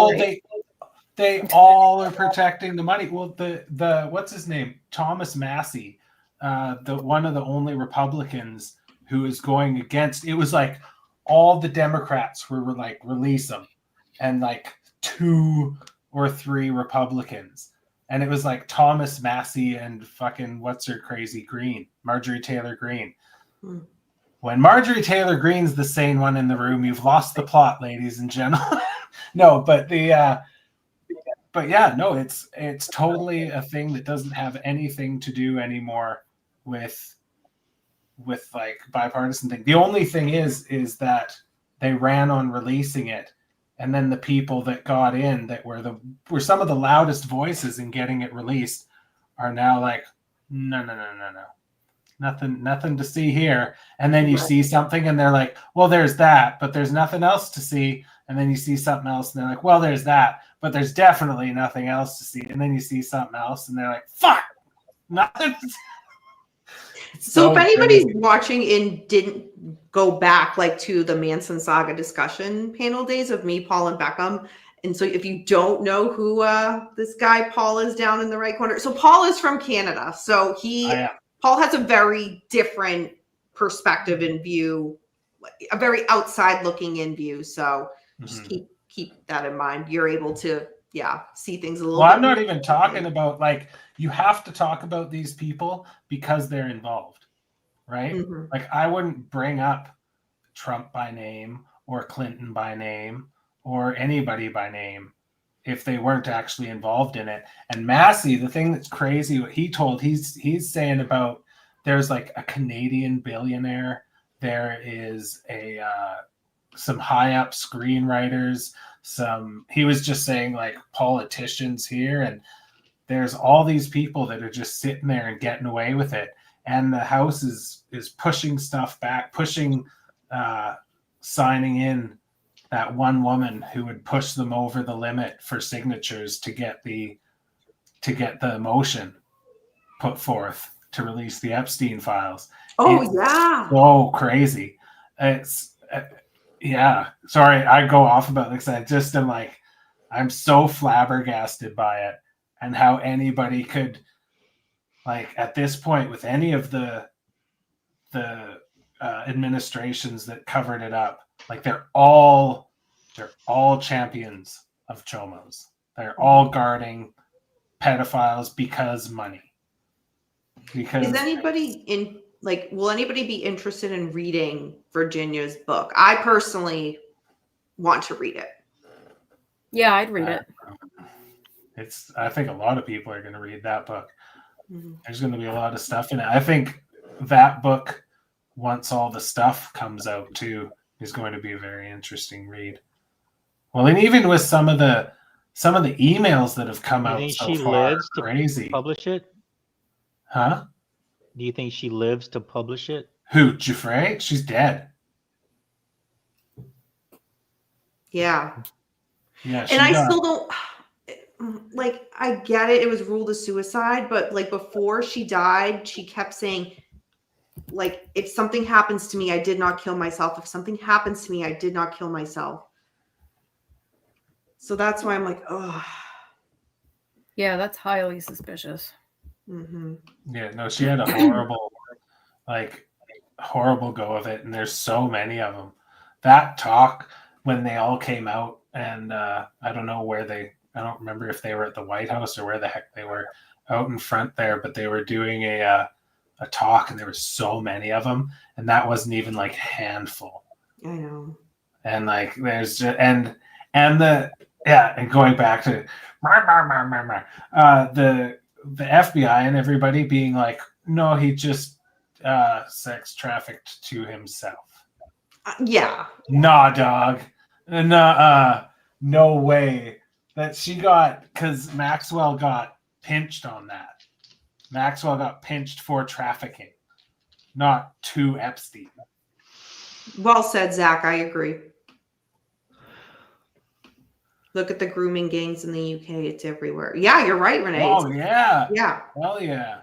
D: They all are protecting the money. Well, the what's his name? Thomas Massey, one of the only Republicans who is going against. It was like all the Democrats were like, release them, and like 2 or 3 Republicans, and it was like Thomas Massey and fucking what's her crazy Green, Marjorie Taylor Greene. When Marjorie Taylor Greene's the sane one in the room, you've lost the plot, ladies and gentlemen. No, but yeah, no, it's totally a thing that doesn't have anything to do anymore with like bipartisan thing. The only thing is that they ran on releasing it, and then the people that got in that were some of the loudest voices in getting it released are now like, no. Nothing to see here. And then you see something and they're like, well, there's that, but there's nothing else to see. And then you see something else and they're like, well, there's that, but there's definitely nothing else to see. And then you see something else and they're like, fuck, nothing.
A: So if anybody's watching and didn't go back like to the Manson saga discussion panel days of me, Paul, and Beckham, and so if you don't know who this guy Paul is down in the right corner, so Paul is from Canada. So Paul has a very different perspective and view, a very outside looking in view. So just keep that in mind. You're able to, see things a little
D: Well,
A: bit.
D: I'm not even talking about, like, you have to talk about these people because they're involved, right?
A: Mm-hmm.
D: Like, I wouldn't bring up Trump by name or Clinton by name or anybody by name if they weren't actually involved in it. And Massey, the thing that's crazy, what he told, he's saying about there's like a Canadian billionaire, there is a some high up screenwriters, he was just saying like politicians here, and there's all these people that are just sitting there and getting away with it, and the House is pushing stuff back, pushing signing in that one woman who would push them over the limit for signatures to get the motion put forth to release the Epstein files. It's so crazy. It's sorry, I go off about this. I just am like, I'm so flabbergasted by it, and how anybody could, like, at this point with any of the administrations that covered it up, like they're all champions of chomos. They're all guarding pedophiles because money. Because
A: is anybody in, like, will anybody be interested in reading Virginia's book? I personally want to read it.
C: Yeah, I'd read it.
D: I think a lot of people are going to read that book.
A: Mm-hmm.
D: There's going to be a lot of stuff in it. I think that book, once all the stuff comes out too, is going to be a very interesting read. Well, and even with some of the emails that have come out so far,
B: lives
D: crazy.
B: To publish it?
D: Huh?
B: Do you think she lives to publish it?
D: Who, Giuffre? She's dead.
A: Yeah.
D: Yeah.
A: And I still don't, like, I get it. It was ruled a suicide, but like before she died, she kept saying, like, if something happens to me, I did not kill myself. If something happens to me, I did not kill myself. So that's why I'm like, oh.
C: Yeah, that's highly suspicious.
A: Mm-hmm.
D: Yeah, no, she had a horrible go of it, and there's so many of them. That talk when they all came out, and I don't remember if they were at the White House or where the heck they were, out in front there, but they were doing a talk, and there were so many of them, and that wasn't even like a handful.
A: I know.
D: And like there's just, and going back to the FBI and everybody being like, no, he just sex trafficked to himself.
A: Yeah.
D: Nah, dog. No way. That she got, because Maxwell got pinched on that. Maxwell got pinched for trafficking, not to Epstein.
A: Well said, Zach. I agree. Look at the grooming gangs in the UK. It's everywhere. Yeah, you're right, Renee.
D: Oh, yeah.
A: Yeah.
D: Hell yeah.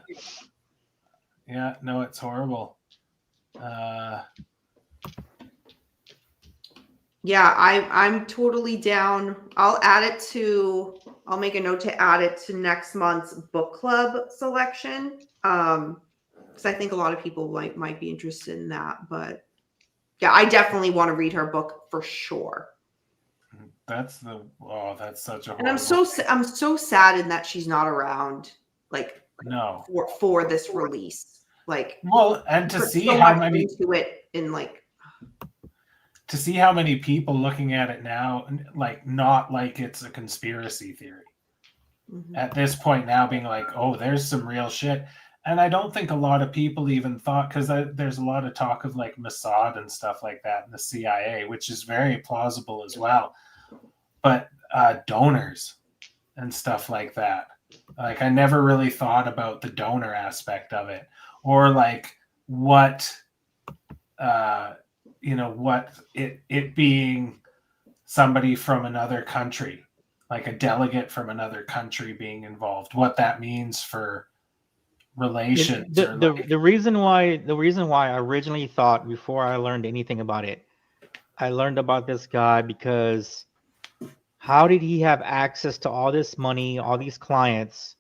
D: Yeah, no, it's horrible.
A: Yeah, I'm totally down. I'll make a note to add it to next month's book club selection. Because I think a lot of people might be interested in that. But yeah, I definitely want to read her book for sure.
D: That's such a horrible.
A: And I'm so saddened that she's not around, like,
D: no,
A: for this release. Like,
D: well, and to see
A: so
D: how many
A: into it in like,
D: to see how many people looking at it now, like, not like it's a conspiracy theory. Mm-hmm. At this point now, being like, oh, there's some real shit. And I don't think a lot of people even thought, because there's a lot of talk of like Mossad and stuff like that in the CIA, which is very plausible as well. But donors and stuff like that. Like, I never really thought about the donor aspect of it, or like what it being somebody from another country, like a delegate from another country being involved, what that means for relations.
B: The reason why I originally thought, before I learned anything about it, I learned about this guy because how did he have access to all this money, all these clients,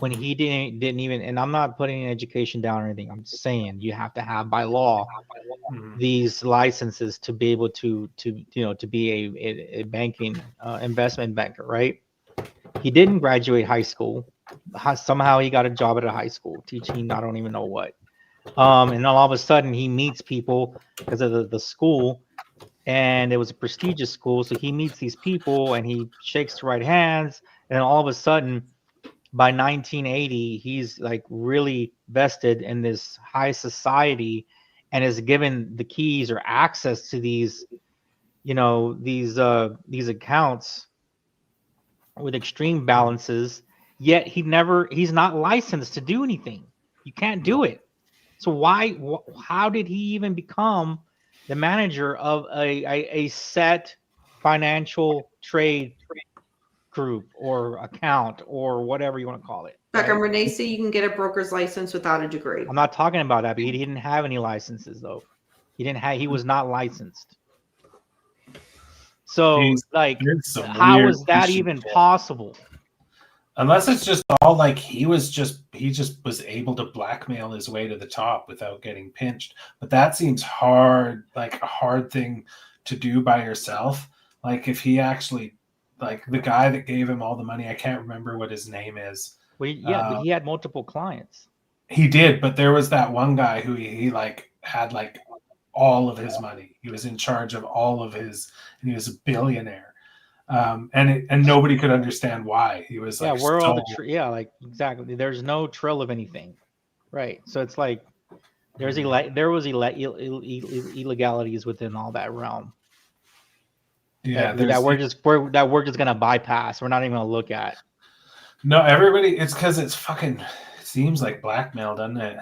B: when he didn't even, and I'm not putting education down or anything. I'm just saying you have to have by law these licenses to be able to to be a banking investment banker, right? He didn't graduate high school. Somehow he got a job at a high school teaching, I don't even know what. And then all of a sudden he meets people because of the school, and it was a prestigious school. So he meets these people and he shakes the right hands. And then all of a sudden, by 1980, he's like really vested in this high society and is given the keys or access to these, these accounts with extreme balances. Yet he's not licensed to do anything. You can't do it. So how did he even become the manager of a set financial trade group or account or whatever you want to call it?
A: Beckham, Renee said you can get a broker's license without a degree.
B: I'm not talking about that, but he didn't have any licenses though. He was not licensed. So how is that even possible?
D: Unless it's just all like he just was able to blackmail his way to the top without getting pinched. But that seems hard, like a hard thing to do by yourself. Like if he actually, like the guy that gave him all the money, I can't remember what his name is.
B: Well, yeah, but he had multiple clients.
D: He did, but there was that one guy who he like had like all of his money. He was in charge of all of his, and he was a billionaire. And nobody could understand why. He was like,
B: all the like exactly. There's no trail of anything, right? So it's like there was illegalities within all that realm.
D: Yeah,
B: that we're just gonna bypass. We're not even gonna look at.
D: No, everybody. It's because it's fucking. It seems like blackmail, doesn't it?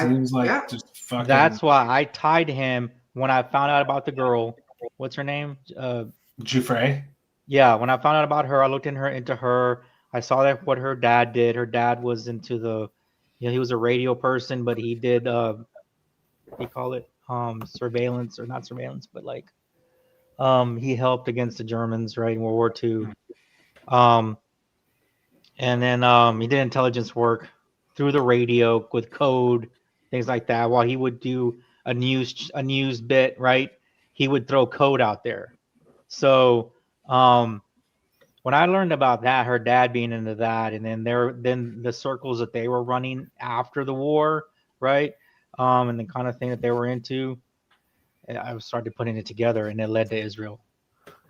D: Seems like just fucking.
B: That's why I tied him when I found out about the girl. What's her name?
D: Jufrey.
B: Yeah, when I found out about her, I looked into her. I saw that what her dad did. Her dad was into he was a radio person, but he did they call it surveillance, or not surveillance, but like he helped against the Germans, right, in World War II. And then he did intelligence work through the radio with code, things like that. While he would do a news bit, right, he would throw code out there. So when I learned about that, her dad being into that, and then the circles that they were running after the war, right, and the kind of thing that they were into, I started putting it together, and it led to Israel.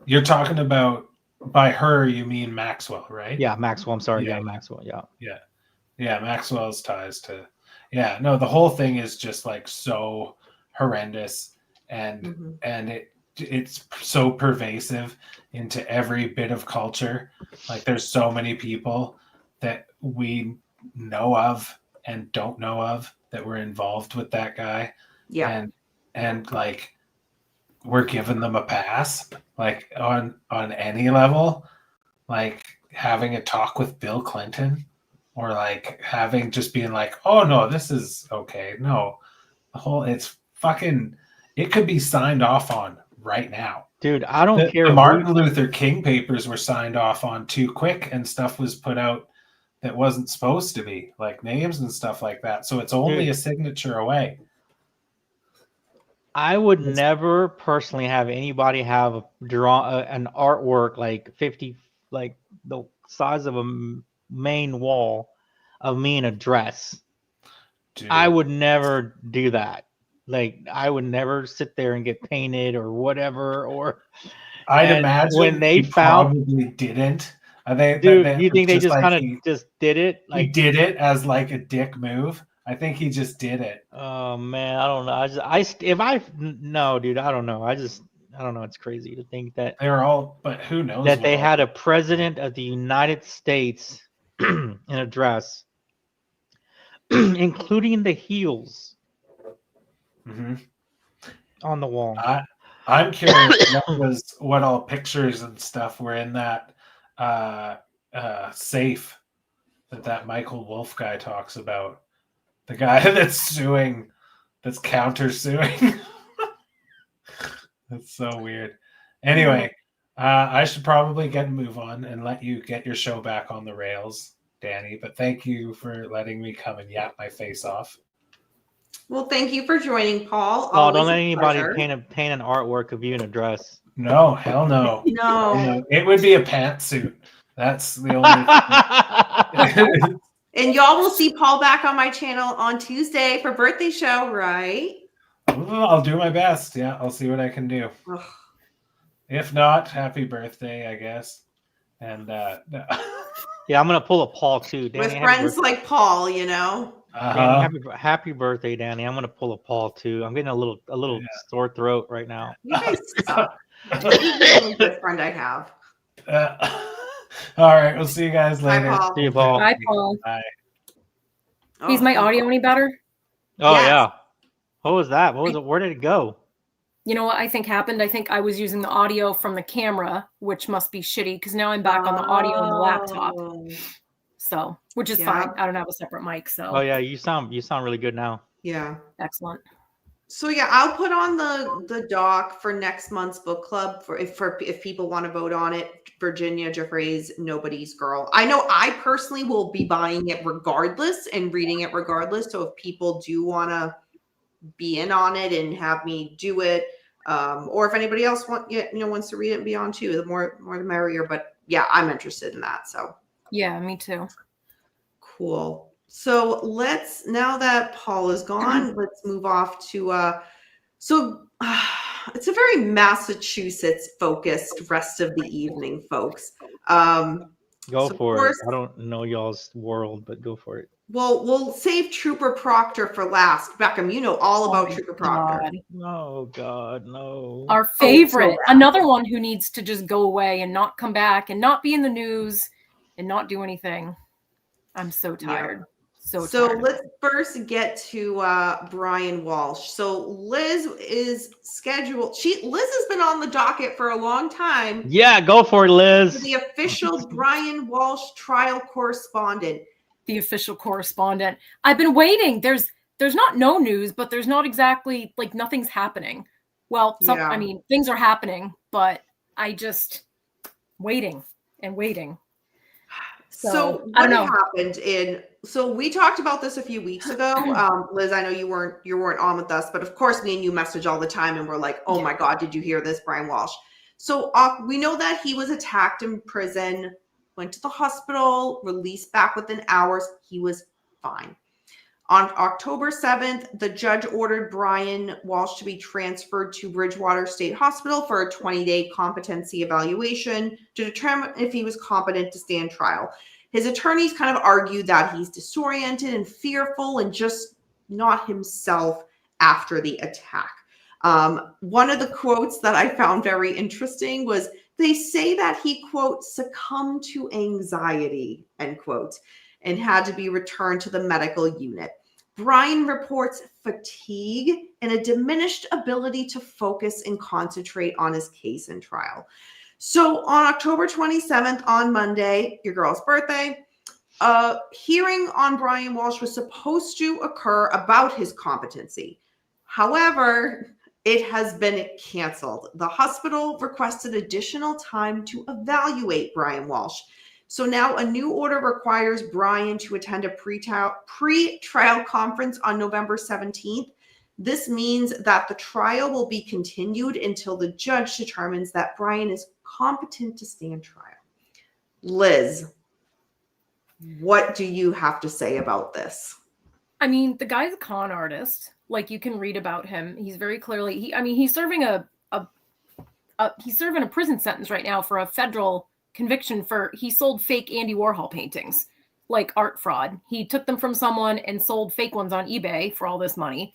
D: You're talking about, by her, you mean Maxwell, right?
B: Yeah, Maxwell. I'm sorry. Yeah, Maxwell.
D: Yeah. Maxwell's ties to. Yeah, no, the whole thing is just like so horrendous, and it's so pervasive into every bit of culture. Like there's so many people that we know of and don't know of that were involved with that guy.
A: Yeah.
D: And like we're giving them a pass, like on any level, like having a talk with Bill Clinton, or like just being like, oh no, this is okay. No, it's fucking, it could be signed off on right now.
B: Dude, I don't care.
D: The Martin Luther King papers were signed off on too quick, and stuff was put out that wasn't supposed to be, like names and stuff like that. So it's only a signature away.
B: I would never personally have anybody have an artwork like 50, like the size of a main wall of me in a dress. Dude. I would never do that. Like I would never sit there and get painted or whatever. Or
D: I'd imagine
B: when they
D: probably didn't. I think.
B: Dude, you think they just kind of just did it?
D: Like, he did it as like a dick move. I think he just did it.
B: Oh man, I don't know. No, dude, I don't know. I don't know. It's crazy to think that
D: they're all, but who knows
B: that they had a president of the United States in a dress, including the heels on the wall.
D: I'm curious what all pictures and stuff were in that safe that Michael Wolf guy talks about. The guy that's counter suing. That's so weird. Anyway, I should probably move on and let you get your show back on the rails, Danny. But thank you for letting me come and yap my face off.
A: Well, thank you for joining, Paul.
B: Oh,
A: Always
B: don't let
A: a
B: anybody
A: pleasure.
B: paint an artwork of you in a dress.
D: No, hell no.
A: No.
D: It would be a pantsuit. That's the only.
A: And y'all will see Paul back on my channel on Tuesday for birthday show, right?
D: I'll do my best. Yeah, I'll see what I can do.
A: Ugh.
D: If not, happy birthday, I guess. And
B: Yeah, I'm gonna pull a Paul too. Danny,
A: With friends like Paul, you know.
B: Danny, happy birthday, Danny. I'm gonna pull a Paul too. I'm getting a little sore throat right now.
A: You guys suck. You're the only good friend I have.
D: All right, we'll see you guys
A: Bye,
D: later.
A: Paul.
B: See you, Paul.
C: Bye, Paul.
D: Bye.
C: Is my audio any better?
B: Oh
A: Yes.
B: yeah. What was that? What was it? Where did it go?
C: You know what I think happened? I think I was using the audio from the camera, which must be shitty because now I'm back on the audio on the laptop. So, which is fine. I don't have a separate mic, so.
B: Oh yeah, you sound really good now.
A: Yeah.
C: Excellent.
A: So yeah, I'll put on the doc for next month's book club if people want to vote on it. Virginia Jeffrey's Nobody's Girl. I know I personally will be buying it regardless and reading it regardless. So if people do want to be in on it and have me do it, or if anybody else wants to read it and be on too, the more the merrier. But yeah, I'm interested in that. So
C: yeah, me too.
A: Cool. So now that Paul is gone, let's move off to it's a very Massachusetts focused rest of the evening, folks.
B: Go for it. I don't know y'all's world, but go for it.
A: Well, we'll save Trooper Proctor for last. Beckham, you know all about Trooper Proctor.
B: Oh God, no.
C: Our favorite, another one who needs to just go away and not come back and not be in the news and not do anything. I'm so tired.
A: Yeah.
C: So
A: let's first get to Brian Walsh. So Liz is scheduled. Liz has been on the docket for a long time.
B: Yeah, go for it, Liz.
A: The official Brian Walsh trial correspondent.
C: The official correspondent. I've been waiting. There's not no news, but there's not exactly like nothing's happening. Well, I mean, things are happening, but I just waiting and waiting.
A: So what happened so we talked about this a few weeks ago. Liz, I know you weren't on with us, but of course me and you message all the time and we're like, oh my God, did you hear this, Brian Walsh? So we know that he was attacked in prison, went to the hospital, released back within hours. He was fine. On October 7th, the judge ordered Brian Walsh to be transferred to Bridgewater State Hospital for a 20-day competency evaluation to determine if he was competent to stand trial. His attorneys kind of argued that he's disoriented and fearful and just not himself after the attack. One of the quotes that I found very interesting was, they say that he, quote, succumbed to anxiety, end quote, and had to be returned to the medical unit. Brian reports fatigue and a diminished ability to focus and concentrate on his case and trial. So on October 27th, on Monday, your girl's birthday, a hearing on Brian Walsh was supposed to occur about his competency. However, it has been canceled. The hospital requested additional time to evaluate Brian Walsh. So now a new order requires Brian to attend a pre-trial conference on November 17th. This means that the trial will be continued until the judge determines that Brian is competent to stand trial. Liz, what do you have to say about this?
C: I mean, the guy's a con artist. Like, you can read about him. He's very clearly, he's serving he's serving a prison sentence right now for a federal conviction he sold fake Andy Warhol paintings, like art fraud. He took them from someone and sold fake ones on eBay for all this money.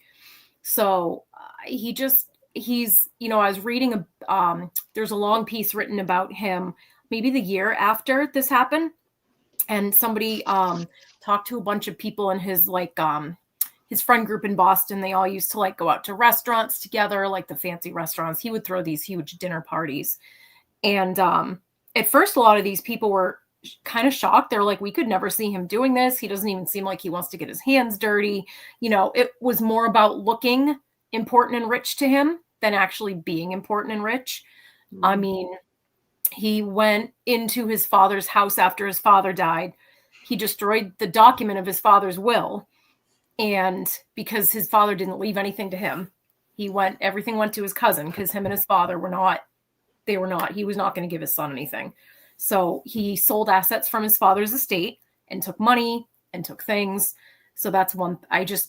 C: So he's, I was reading, there's a long piece written about him, maybe the year after this happened. And somebody talked to a bunch of people in his his friend group in Boston. They all used to go out to restaurants together, like the fancy restaurants. He would throw these huge dinner parties. And at first, a lot of these people were kind of shocked. They're like, we could never see him doing this. He doesn't even seem like he wants to get his hands dirty. It was more about looking important and rich to him than actually being important and rich. I mean, He went into his father's house after his father died. He destroyed the document of his father's will. And because his father didn't leave anything to him, everything went to his cousin, because him and his father he was not going to give his son anything. So he sold assets from his father's estate and took money and took things. So that's one.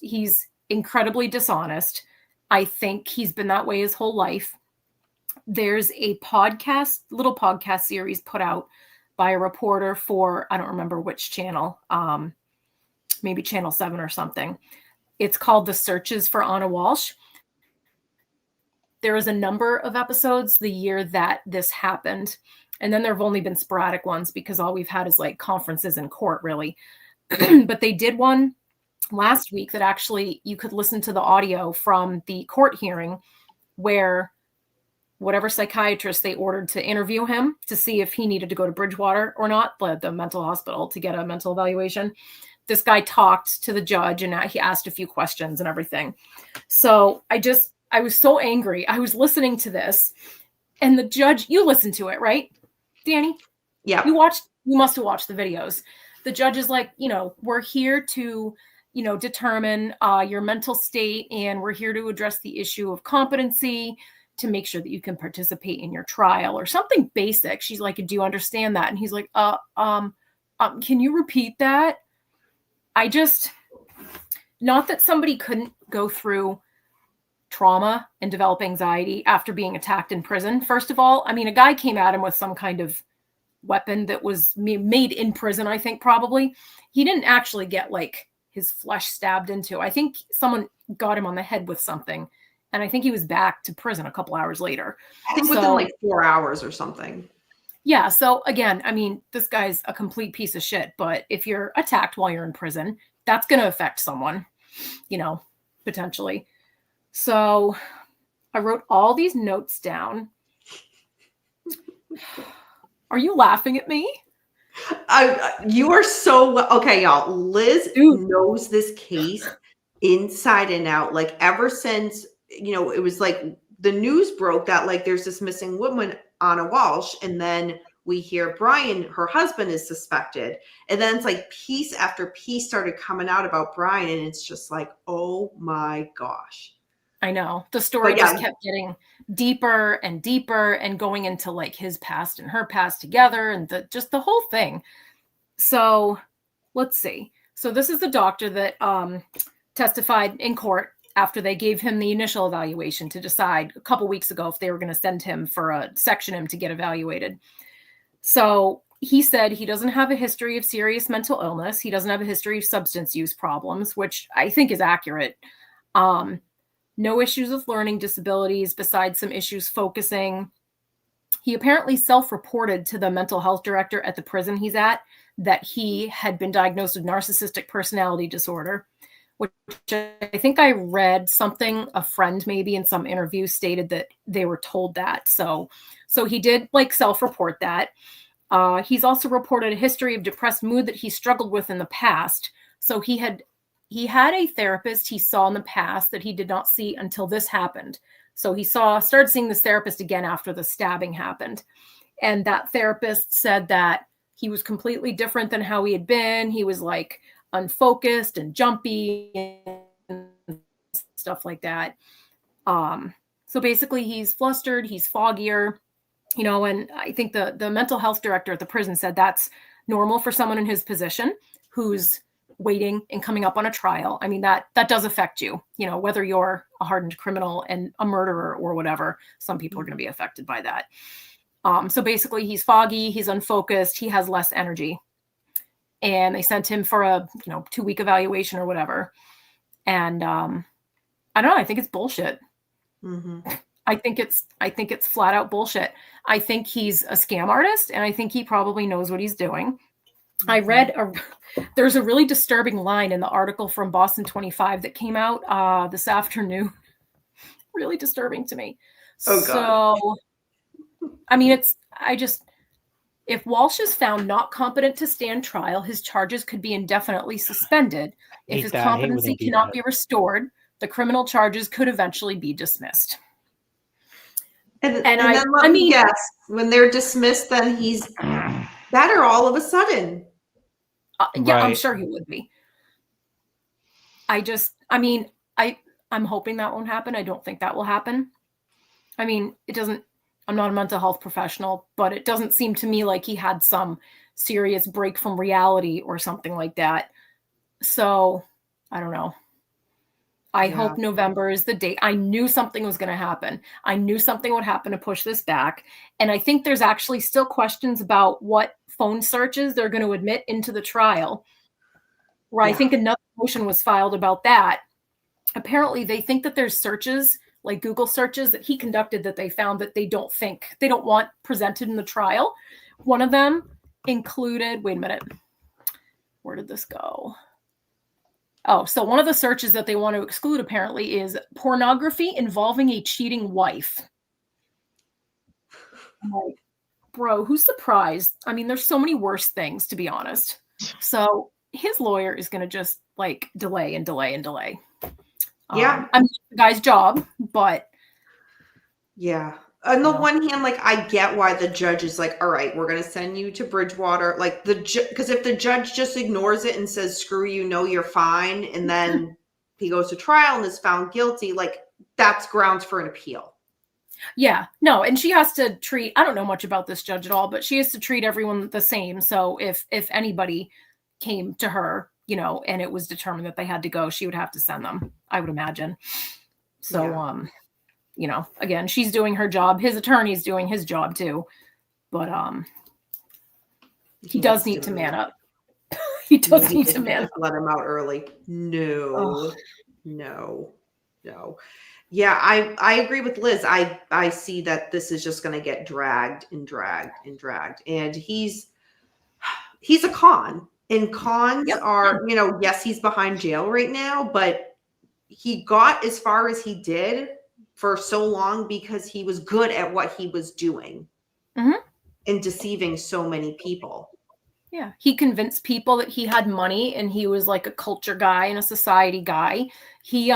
C: He's incredibly dishonest. I think he's been that way his whole life. There's a little podcast series put out by a reporter for, I don't remember which channel, maybe Channel 7 or something. It's called The Searches for Anna Walsh. There was a number of episodes the year that this happened. And then there have only been sporadic ones because all we've had is like conferences in court, really. But they did one last week that actually you could listen to the audio from the court hearing where whatever psychiatrist they ordered to interview him to see if he needed to go to Bridgewater or not, the mental hospital, to get a mental evaluation. This guy talked to the judge and he asked a few questions and everything. So I was so angry. I was listening to this and the judge, you listened to it, right, Danny?
A: Yeah.
C: You must have watched the videos. The judge is like, we're here to, determine your mental state, and we're here to address the issue of competency to make sure that you can participate in your trial, or something basic. She's like, do you understand that? And he's like, can you repeat that? Not that somebody couldn't go through trauma and develop anxiety after being attacked in prison. First of all, I mean, a guy came at him with some kind of weapon that was made in prison, I think, probably. He didn't actually get like his flesh stabbed into. I think someone got him on the head with something. And I think he was back to prison a couple hours later.
A: I think within like 4 hours or something.
C: Yeah. So again, I mean, this guy's a complete piece of shit. But if you're attacked while you're in prison, that's going to affect someone, potentially. So I wrote all these notes down. Are you laughing at me?
A: You are so okay, y'all. Liz knows this case inside and out. Like ever since, it was like the news broke that like there's this missing woman, Anna Walsh, and then we hear Brian, her husband, is suspected. And then it's like piece after piece started coming out about Brian, and it's just like, oh my gosh.
C: I know. The story just kept getting deeper and deeper and going into like his past and her past together and the whole thing. So let's see. So this is the doctor that testified in court after they gave him the initial evaluation to decide a couple weeks ago if they were going to send him for section him to get evaluated. So he said he doesn't have a history of serious mental illness. He doesn't have a history of substance use problems, which I think is accurate. No issues with learning disabilities besides some issues focusing. He apparently self-reported to the mental health director at the prison he's at that he had been diagnosed with narcissistic personality disorder, which I think I read something, a friend maybe in some interview stated that they were told that. So he did like self-report that. He's also reported a history of depressed mood that he struggled with in the past. So he had a therapist he saw in the past that he did not see until this happened. So he started seeing this therapist again after the stabbing happened. And that therapist said that he was completely different than how he had been. He was like unfocused and jumpy and stuff like that. So basically he's flustered, he's foggier, and I think the mental health director at the prison said that's normal for someone in his position who's waiting and coming up on a trial. I mean, that does affect you, whether you're a hardened criminal and a murderer or whatever, some people are going to be affected by that. So basically he's foggy, he's unfocused, he has less energy, and they sent him for a 2-week evaluation or whatever. And I don't know, I think it's bullshit.
A: Mm-hmm.
C: I think it's flat out bullshit. I think he's a scam artist, and I think he probably knows what he's doing. I read there's a really disturbing line in the article from Boston 25 that came out this afternoon. Really disturbing to me.
A: Oh, God.
C: So, I mean, if Walsh is found not competent to stand trial, his charges could be indefinitely suspended. If his competency cannot be restored, the criminal charges could eventually be dismissed.
A: And
C: And
A: then let
C: I
A: me
C: mean,
A: guess, when they're dismissed, then he's better all of a sudden.
C: yeah, I'm
B: Right.
C: sure he would be. I mean, I'm hoping that won't happen. I don't think that will happen. I mean, I'm not a mental health professional, but it doesn't seem to me like he had some serious break from reality or something like that. So I don't know. I hope November is the date. I knew something was going to happen. I knew something would happen to push this back. And I think there's actually still questions about what phone searches they're going to admit into the trial. Where I think another motion was filed about that. Apparently, they think that there's searches, like Google searches that he conducted, that they found that they don't want presented in the trial. One of them included, wait a minute, where did this go? Oh, so one of the searches that they want to exclude apparently is pornography involving a cheating wife. I'm like, bro, who's surprised? I mean, there's so many worse things, to be honest. So his lawyer is going to just like delay and delay and delay.
A: Yeah.
C: I mean, the guy's job, but.
A: Yeah. On the one hand, like, I get why the judge is like, all right, we're going to send you to Bridgewater. Like, because if the judge just ignores it and says, screw you, no, you're fine, and then he goes to trial and is found guilty, like, that's grounds for an appeal.
C: Yeah, no, and she has to treat, I don't know much about this judge at all, but she has to treat everyone the same. So if anybody came to her, and it was determined that they had to go, she would have to send them, I would imagine. So, again, she's doing her job. His attorney's doing his job too. But he does need to man up. He does need to man up.
A: Let him out early. No. Yeah, I agree with Liz. I see that this is just going to get dragged and dragged and dragged. And he's a con. And cons are, yes, he's behind jail right now, but he got as far as he did for so long because he was good at what he was doing and deceiving so many people.
C: Yeah, he convinced people that he had money and he was like a culture guy and a society guy. He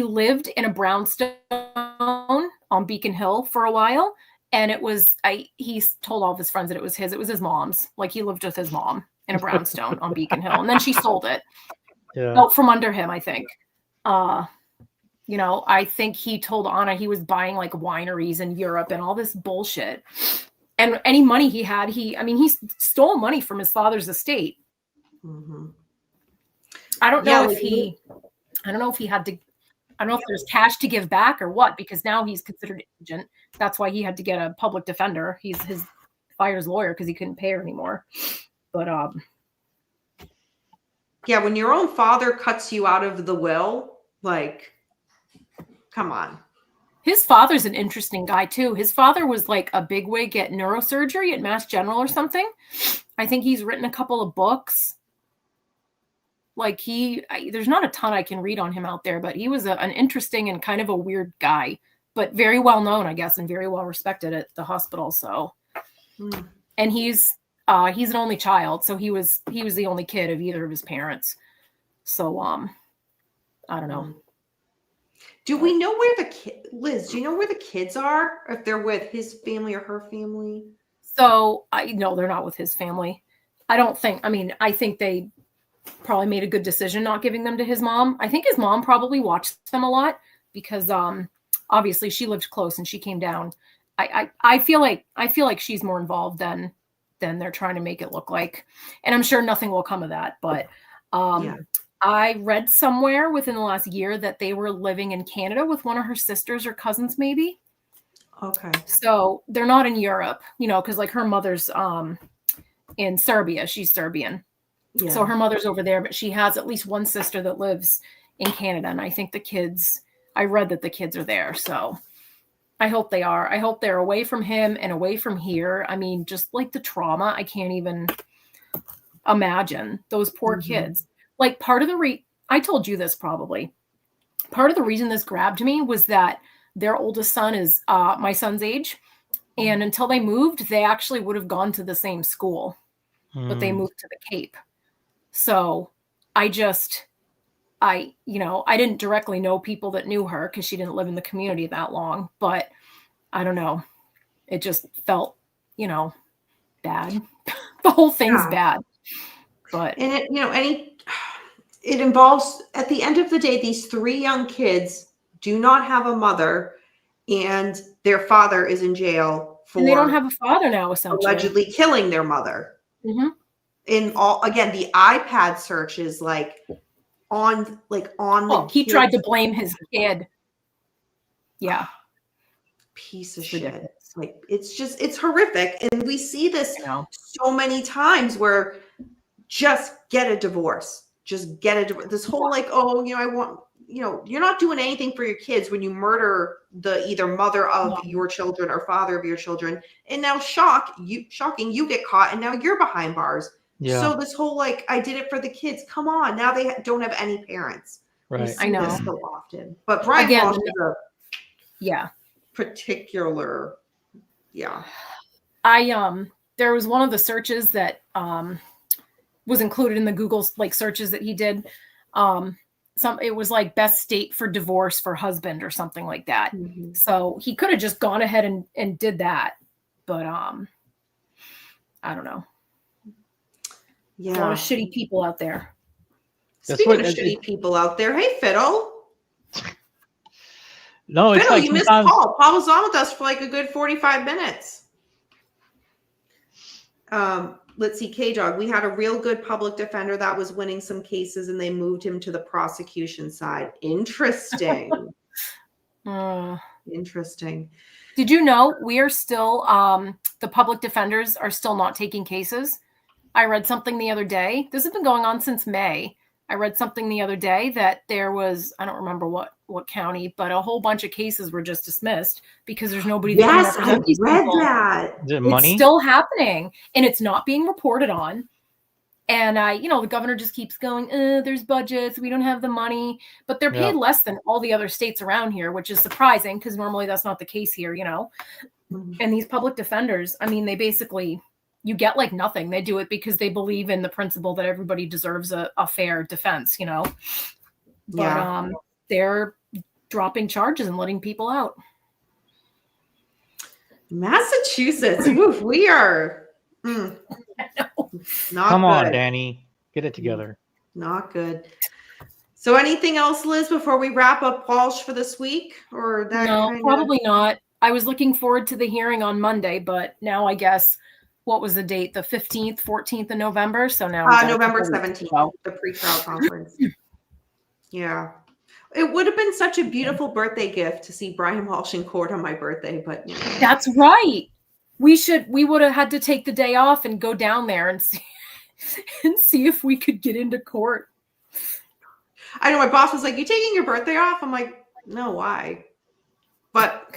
C: lived in a brownstone on Beacon Hill for a while, and he told all of his friends that it was his mom's. Like, he lived with his mom in a brownstone on Beacon Hill, and then she sold it out from under him, I think. I think he told Anna he was buying like wineries in Europe and all this bullshit. And any money he had, he stole money from his father's estate.
A: Mm-hmm.
C: I don't know if he had to, I don't know if there's cash to give back or what, because now he's considered indigent. That's why he had to get a public defender. He's fired his lawyer because he couldn't pay her anymore. But
A: yeah, when your own father cuts you out of the will, like, come on.
C: His father's an interesting guy too. His father was like a bigwig at neurosurgery at Mass General or something. I think he's written a couple of books. Like, there's not a ton I can read on him out there, but he was an interesting and kind of a weird guy, but very well known, I guess, and very well respected at the hospital. So, and he's an only child, so he was the only kid of either of his parents. So, I don't know.
A: Do we know where Liz, do you know where the kids are? If they're with his family or her family?
C: So no, they're not with his family. I think they probably made a good decision not giving them to his mom. I think his mom probably watched them a lot because obviously she lived close and she came down. I feel like she's more involved than they're trying to make it look like. And I'm sure nothing will come of that, but I read somewhere within the last year that they were living in Canada with one of her sisters or cousins, maybe.
A: Okay.
C: So they're not in Europe, because like her mother's in Serbia. She's Serbian. Yeah. So her mother's over there, but she has at least one sister that lives in Canada. And I think I read that the kids are there. So I hope they are. I hope they're away from him and away from here. I mean, just like the I can't even imagine those poor kids. Like, part of I told you this probably. Part of the reason this grabbed me was that their oldest son is my son's age. And until they moved, they actually would have gone to the same school, but they moved to the Cape. So I didn't directly know people that knew her because she didn't live in the community that long. But I don't know. It just felt, bad. The whole thing's bad. But
A: And it involves, at the end of the day, these 3 young kids do not have a mother, and their father is in jail for
C: and they don't have a father now, essentially.
A: allegedly killing their mother.
C: Mm-hmm.
A: In all, again, the iPad search is on the
C: he tried to blame his kid. Yeah.
A: Piece of
C: It's
A: shit.
C: ridiculous.
A: It's horrific. And we see this so many times where just get a divorce. Just get a divorce. This whole I want, you're not doing anything for your kids when you murder the either mother of your children or father of your children. And now shocking, you get caught and now you're behind bars.
B: Yeah.
A: So this whole I did it for the kids. Come on. Now they don't have any parents.
B: Right.
C: I know.
A: This so often. But Brian Walsh is a particular
C: there was one of the searches that was included in the Google searches that he did. It was best state for divorce for husband or something like that.
A: Mm-hmm.
C: So he could have just gone ahead and did that, but I don't know.
A: Yeah,
C: a lot of shitty people out there.
A: Speaking of shitty people out there, hey Fiddle.
B: No, it's
A: Fiddle, you missed Paul. Paul was on with us for a good 45 minutes. Let's see, K-Dog. We had a real good public defender that was winning some cases, and they moved him to the prosecution side. Interesting. Interesting.
C: Did you know we are still the public defenders are still not taking cases? I read something the other day. This has been going on since May. I read something the other day that there was, I don't remember what county, but a whole bunch of cases were just dismissed because there's nobody that can represent these people.
B: That. Is it money?
C: It's still happening, and it's not being reported on. And the governor just keeps going, there's budgets, we don't have the money, but they're paid less than all the other states around here, which is surprising because normally that's not the case here, And these public defenders, they basically, you get nothing. They do it because they believe in the principle that everybody deserves a fair defense, But they're dropping charges and letting people out.
A: Massachusetts, oof, we are not
B: Come on,
A: good.
B: Danny, get it together.
A: Not good. So anything else, Liz, before we wrap up Walsh for this week? Or that?
C: No, probably not. I was looking forward to the hearing on Monday, but now I guess, what was the date? The 15th, 14th of November? So now
A: November 17th, the pre-trial conference. Yeah. It would have been such a beautiful birthday gift to see Brian Walsh in court on my birthday, but
C: That's right. We would have had to take the day off and go down there and see if we could get into court.
A: I know my boss was like, "You taking your birthday off?" I'm like, "No, why?" But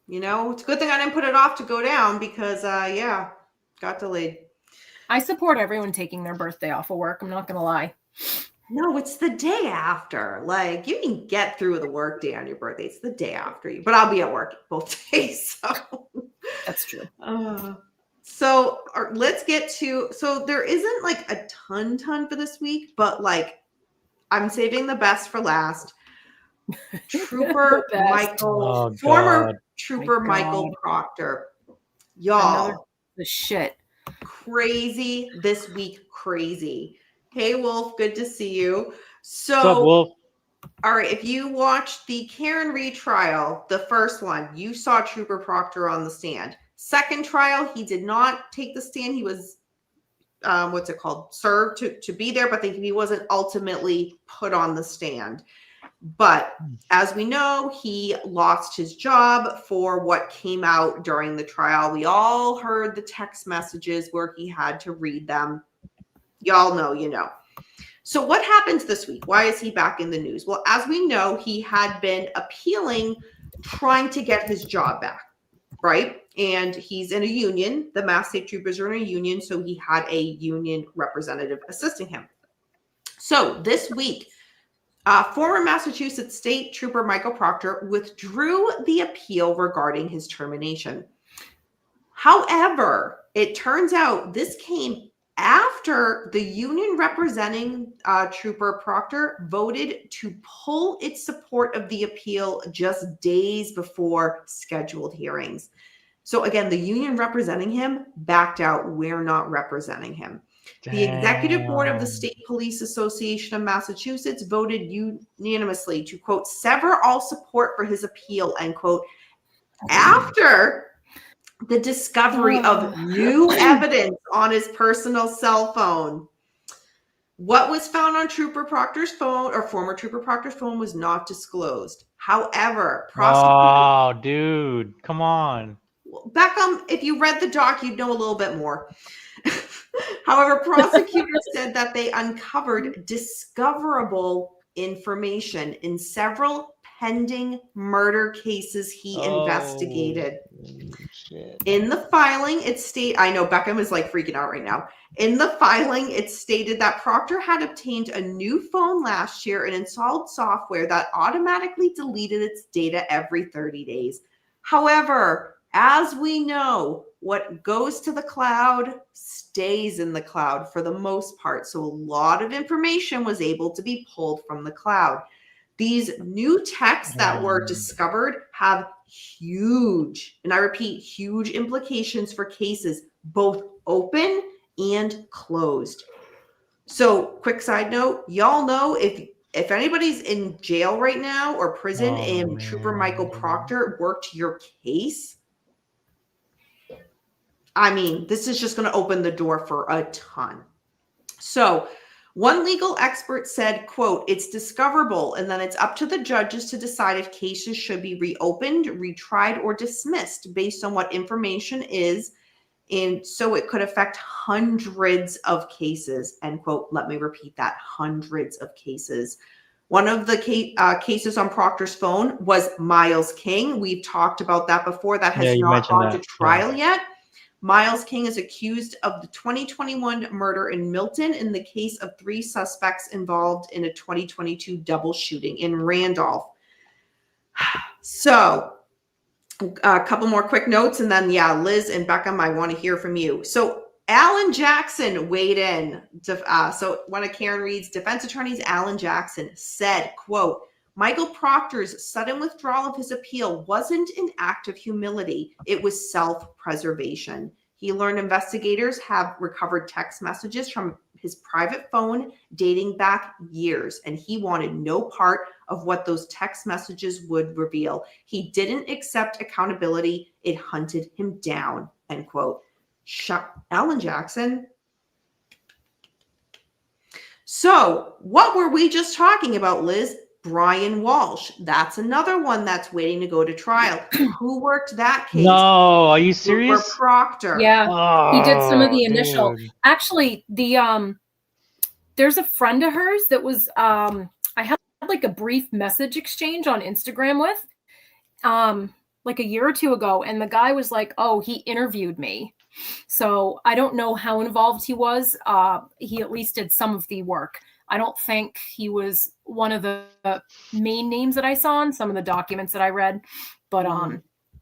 A: it's a good thing I didn't put it off to go down because got delayed.
C: I support everyone taking their birthday off of work. I'm not going to lie.
A: No, it's the day after. You can get through the work day on your birthday. It's the day after you. But I'll be at work both days. So
C: that's true.
A: So let's get to. So there isn't a ton for this week, but I'm saving the best for last. Trooper Michael, former Trooper Michael Proctor, y'all.
C: The shit.
A: Crazy this week. Crazy. Hey, Wolf, good to see you. So,
B: what's up, Wolf?
A: All right, if you watched the Karen Reed trial, the first one, you saw Trooper Proctor on the stand. Second trial, he did not take the stand. He was, served to be there, but he wasn't ultimately put on the stand. But as we know, he lost his job for what came out during the trial. We all heard the text messages where he had to read them. Y'all know, So what happens this week? Why is he back in the news? Well, as we know, he had been appealing, trying to get his job back, right? And he's in a union. The Mass State Troopers are in a union, so he had a union representative assisting him. So this week, former Massachusetts State Trooper Michael Proctor withdrew the appeal regarding his termination. However, it turns out this came after the union representing Trooper Proctor voted to pull its support of the appeal just days before scheduled hearings. So again, the union representing him backed out. We're not representing him. The executive board of the State Police Association of Massachusetts voted unanimously to, quote, sever all support for his appeal, end quote, after the discovery of new evidence on his personal cell phone. What was found on Trooper Proctor's phone, or former Trooper Proctor's phone, was not disclosed. However,
B: Oh, dude, come on.
A: Beckham, if you read the doc, you'd know a little bit more. However, prosecutors said that they uncovered discoverable information in several pending murder cases he investigated.
B: Shit.
A: In the filing, it stated, I know Beckham is like freaking out right now. In the filing, it stated that Proctor had obtained a new phone last year and installed software that automatically deleted its data every 30 days. However, as we know, what goes to the cloud stays in the cloud for the most part. So a lot of information was able to be pulled from the cloud. These new texts that were discovered have huge, and I repeat, huge implications for cases, both open and closed. So quick side note, y'all know if anybody's in jail right now or prison and Trooper Michael Proctor worked your case, I mean, this is just going to open the door for a ton. So one legal expert said, quote, it's discoverable, and then it's up to the judges to decide if cases should be reopened, retried, or dismissed based on what information is. And so it could affect hundreds of cases, end quote. Let me repeat that, hundreds of cases. One of the cases on Proctor's phone was Miles King. We've talked about that before. That has not gone to trial yet. Miles King is accused of the 2021 murder in Milton in the case of 3 suspects involved in a 2022 double shooting in Randolph. So a couple more quick notes, and then, yeah, Liz and Beckham, I want to hear from you. So Alan Jackson weighed in. So one of Karen Reed's defense attorneys, Alan Jackson, said, quote, Michael Proctor's sudden withdrawal of his appeal wasn't an act of humility. It was self-preservation. He learned investigators have recovered text messages from his private phone dating back years, and he wanted no part of what those text messages would reveal. He didn't accept accountability. It hunted him down, end quote. Alan Jackson. So what were we just talking about, Liz? Brian Walsh. That's another one that's waiting to go to trial. Who worked that case?
B: No, are you serious?
A: Trooper Proctor.
C: Yeah, he did some of the
B: Oh,
C: initial.
B: dude.
C: Actually, there's a friend of hers that was I had like a brief message exchange on Instagram with like a year or two ago, and the guy was like, "Oh, he interviewed me." So I don't know how involved he was. He at least did some of the work. I don't think he was one of the main names that I saw in some of the documents that I read, but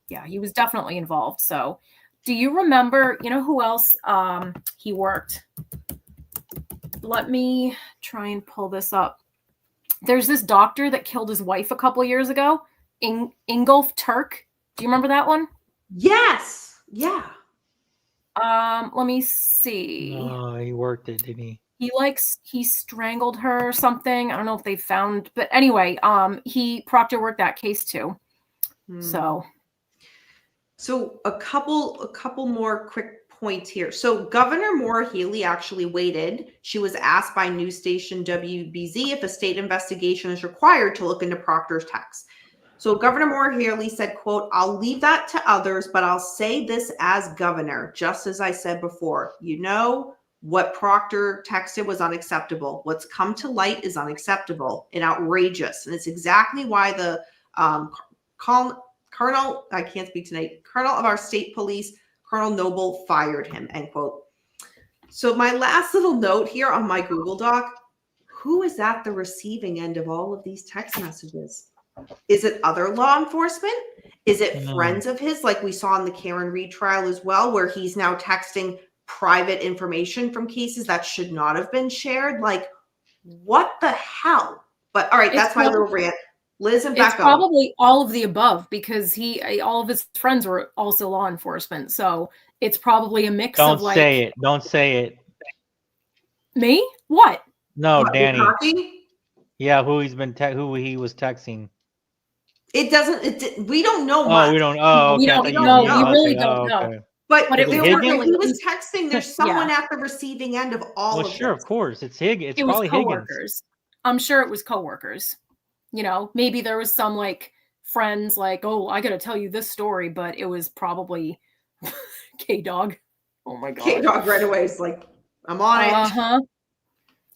C: yeah, he was definitely involved. So do you remember, you know who else he worked? Let me try and pull this up. There's this doctor that killed his wife a couple years ago, Ingolf Turk. Do you remember that one?
A: Yes. Yeah.
C: Let me see.
B: Oh, he worked it, didn't he?
C: He strangled her or something. I don't know if they found, but anyway, Proctor worked that case too. So
A: a couple more quick points here. So Governor Maura Healey actually waited. She was asked by news station WBZ if a state investigation is required to look into Proctor's texts. So Governor Maura Healey said, quote, I'll leave that to others, but I'll say this as governor, just as I said before, you know, what Proctor texted was unacceptable. What's come to light is unacceptable and outrageous. And it's exactly why the Colonel, I can't speak tonight, Colonel of our state police, Colonel Noble, fired him, end quote. So my last little note here on my Google Doc, who is at the receiving end of all of these text messages? Is it other law enforcement? Is it friends of his, like we saw in the Karen Reed trial as well, where he's now texting private information from cases that should not have been shared. Like, what the hell? But all right, that's my little rant. Liz and
C: It's
A: Becca.
C: probably all of the above because all of his friends were also law enforcement. So it's probably a mix of like.
B: Don't say it. Don't say it.
C: Me? What?
B: No,
A: What,
B: Danny.
A: Bukkake?
B: Yeah, who he was texting.
A: It doesn't. We don't know
B: Oh,
A: much.
B: we don't. Oh,
C: We
B: okay.
C: don't
B: I thought
C: know.
B: you
C: We
B: knew.
C: really
B: Okay.
C: don't
B: Oh,
C: know.
B: okay.
A: But
C: it
A: there
C: was
A: were,
C: really-
A: he was texting. There's someone
C: Yeah.
A: at the receiving end of all
B: Well,
A: of
B: sure,
A: this.
B: of course. It's Higgins. It's
C: It was
B: probably Higgins.
C: coworkers. I'm sure it was coworkers. You know, maybe there was some like friends like, oh, I got to tell you this story, but it was probably K-Dog. Oh my god.
A: K-Dog right away is like, I'm on it.
C: Uh-huh.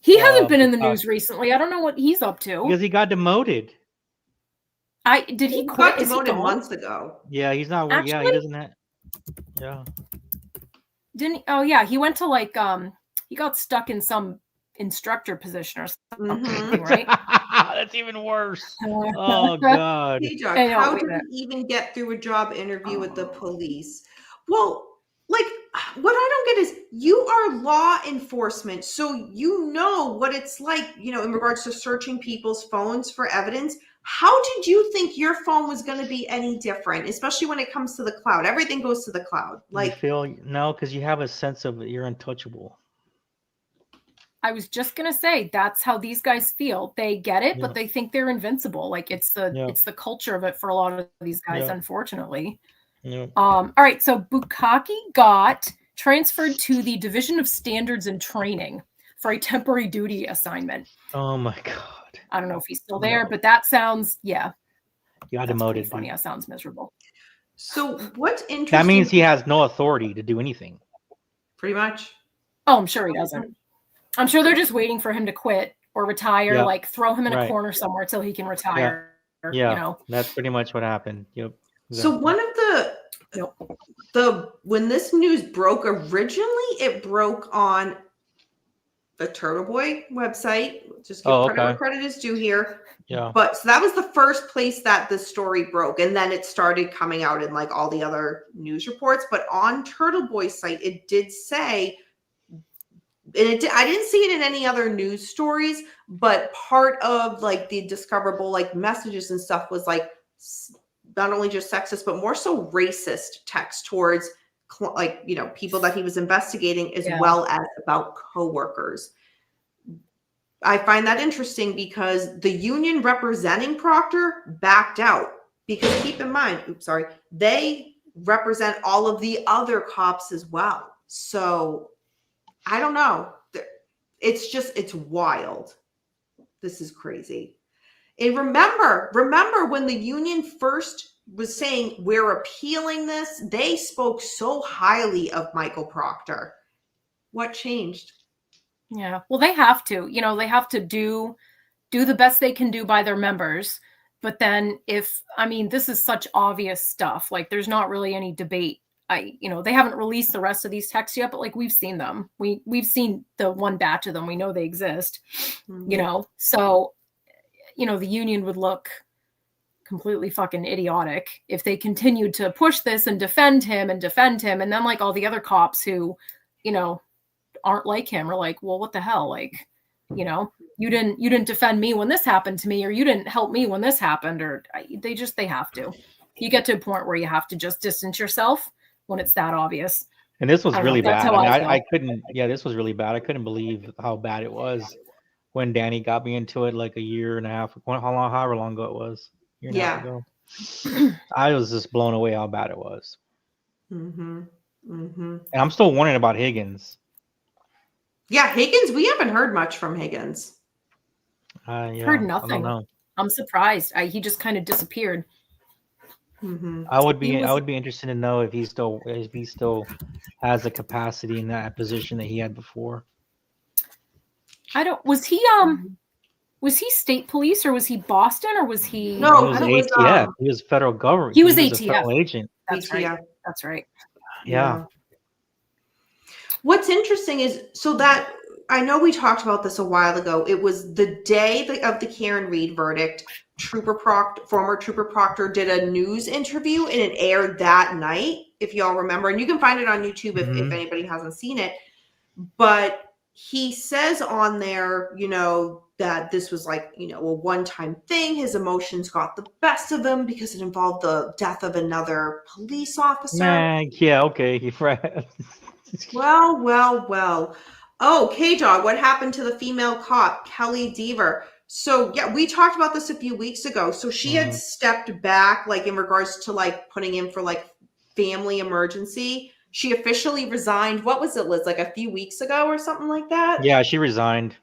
C: He hasn't been in the news recently. I don't know what he's up to.
B: Because he got demoted.
C: Did he
A: He
C: quit?
A: got
C: Is he
A: demoted
C: gone?
A: months ago.
B: Yeah, he's not.
C: Actually,
B: yeah, he doesn't have. Yeah.
C: Didn't? Oh yeah, he went to like he got stuck in some instructor position or something, right?
B: That's even worse. Oh god.
A: K-Dog,
C: I know,
A: how
C: wait a
A: did
C: minute.
A: he even get through a job interview with the police? Well, like, what I don't get is you are law enforcement, so you know what it's like, you know, in regards to searching people's phones for evidence. How did you think your phone was going to be any different, especially when it comes to the cloud? Everything goes to the cloud. Like,
B: You feel no, because you have a sense of you're untouchable.
C: I was just gonna say that's how these guys feel. They get it,
B: Yeah.
C: but they think they're invincible. Like it's the culture of it for a lot of these guys,
B: Yeah.
C: unfortunately.
B: Yeah.
C: All right, so Bukkake got transferred to the Division of Standards and Training for a temporary duty assignment.
B: Oh my god.
C: I don't know if he's still there, but that sounds
B: You got
C: that's
B: demoted.
C: funny.
B: Dude.
C: That sounds miserable.
A: so what's interesting?
B: That means he has no authority to do anything.
A: Pretty much.
C: Oh, I'm sure he doesn't. I'm sure they're just waiting for him to quit or retire,
B: Yeah.
C: like throw him in a
B: Right.
C: corner somewhere till he can retire.
B: Yeah.
C: You know.
B: That's pretty much what happened. Yep.
A: So one of the when this news broke originally, it broke on the Turtle Boy website. Just give credit where credit is due here.
B: Yeah.
A: But so that was the first place that the story broke, and then it started coming out in like all the other news reports. But on Turtle Boy's site, it did say, and I didn't see it in any other news stories, but part of like the discoverable like messages and stuff was like not only just sexist, but more so racist text towards like, you know, people that he was investigating, as well as about coworkers. I find that interesting because the union representing Proctor backed out, because keep in mind, they represent all of the other cops as well. So I don't know. It's wild. This is crazy. And remember when the union first was saying we're appealing this, they spoke so highly of Michael Proctor. What changed?
C: Yeah. Well, they have to, you know, they have to do the best they can do by their members. But then this is such obvious stuff, like there's not really any debate. They haven't released the rest of these texts yet, but like we've seen them. We've seen the one batch of them. We know they exist, so, the union would look completely fucking idiotic if they continued to push this and defend him. And then like all the other cops who, aren't like him are like, well, what the hell? Like, you didn't defend me when this happened to me, or you didn't help me when this happened, or they have to. You get to a point where you have to just distance yourself when it's that obvious.
B: And this was really bad.
C: I
B: couldn't. Yeah, this was really bad. I couldn't believe how bad it was when Danny got me into it like a year and a half. However long ago it was. A year and a half ago. I was just blown away how bad it was.
A: Mm-hmm. Mm-hmm.
B: And I'm still wondering about Higgins.
A: Yeah, Higgins. We haven't heard much from Higgins.
C: Heard nothing. I don't know. I'm surprised. He just kind of disappeared.
A: Mm-hmm.
B: I would be interested to know if he still has the capacity in that position that he had before. Was he state police, or was he Boston, or was he?
A: No,
B: he was ATF. He was federal government.
C: He was
B: a
C: ATF.
B: federal agent.
C: That's right. That's right.
B: Yeah.
A: What's interesting is, so that I know we talked about this a while ago. It was the day of the Karen Reed verdict. Former Trooper Proctor did a news interview and it aired that night, if y'all remember. And you can find it on YouTube if anybody hasn't seen it. But he says on there, that this was like, a one-time thing. His emotions got the best of him because it involved the death of another police officer.
B: Yeah, okay. Right.
A: Well. Oh, K-Dog, what happened to the female cop, Kelly Deaver? So, yeah, we talked about this a few weeks ago. So she had stepped back, like, in regards to, like, putting in for, like, family emergency. She officially resigned. What was it, Liz? Like a few weeks ago or something like that?
B: Yeah, she resigned.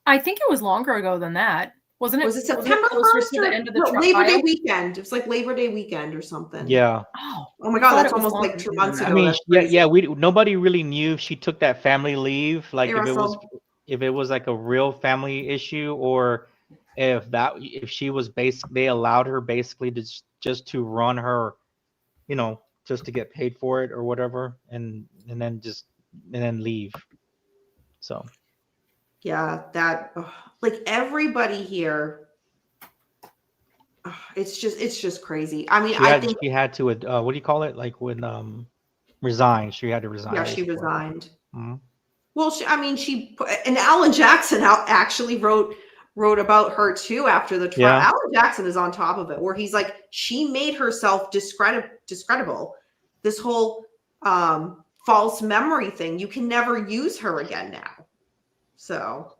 C: I think it was longer ago than that. Wasn't it?
A: Was it September 1st
C: to the end of the
A: Labor Day weekend? It was like Labor Day weekend or something.
B: Yeah.
A: Oh my God, that's almost like 2 months ago.
B: I mean, nobody really knew if she took that family leave, like if it was like a real family issue, or if she was they allowed her basically to just to run her, just to get paid for it or whatever, and then leave. So.
A: Yeah, that like everybody here. It's just crazy. I mean, I think
B: she had to. What do you call it? Like when resign. She had to resign.
A: Yeah, she resigned.
B: Mm-hmm.
A: Well, and Alan Jackson actually wrote about her too after the trial.
B: Yeah.
A: Alan Jackson is on top of it, where he's like, she made herself discreditable. This whole false memory thing. You can never use her again now. So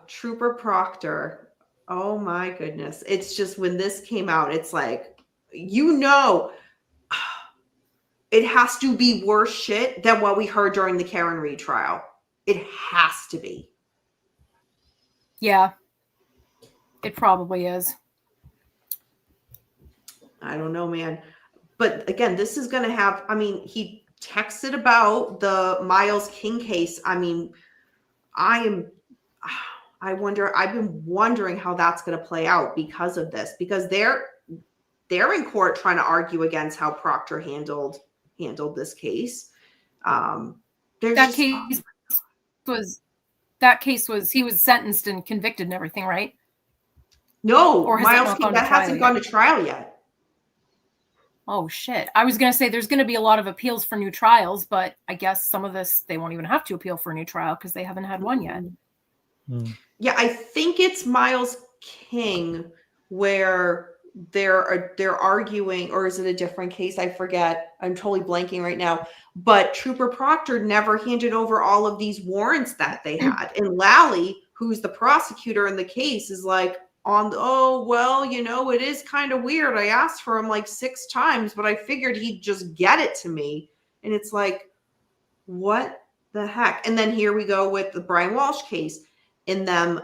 A: Trooper Proctor, oh my goodness. It's just when this came out, it's like, it has to be worse shit than what we heard during the Karen Reed trial. It has to be.
C: Yeah, it probably is. I
A: don't know, man. But again, this is going to have, he texted about the Miles King case. I mean, I've been wondering how that's going to play out because of this, because they're in court trying to argue against how Proctor handled this case.
C: That case was he was sentenced and convicted and everything, right?
A: No, or Miles King, that hasn't gone to trial yet.
C: Oh shit. I was going to say there's going to be a lot of appeals for new trials, but I guess some of this they won't even have to appeal for a new trial because they haven't had one yet.
A: Yeah, I think it's Miles King where they're arguing, or is it a different case? I forget. I'm totally blanking right now. But Trooper Proctor never handed over all of these warrants that they had. And Lally, who's the prosecutor in the case, is like, it is kind of weird. I asked for him like 6 times, but I figured he'd just get it to me. And it's like, what the heck? And then here we go with the Brian Walsh case and them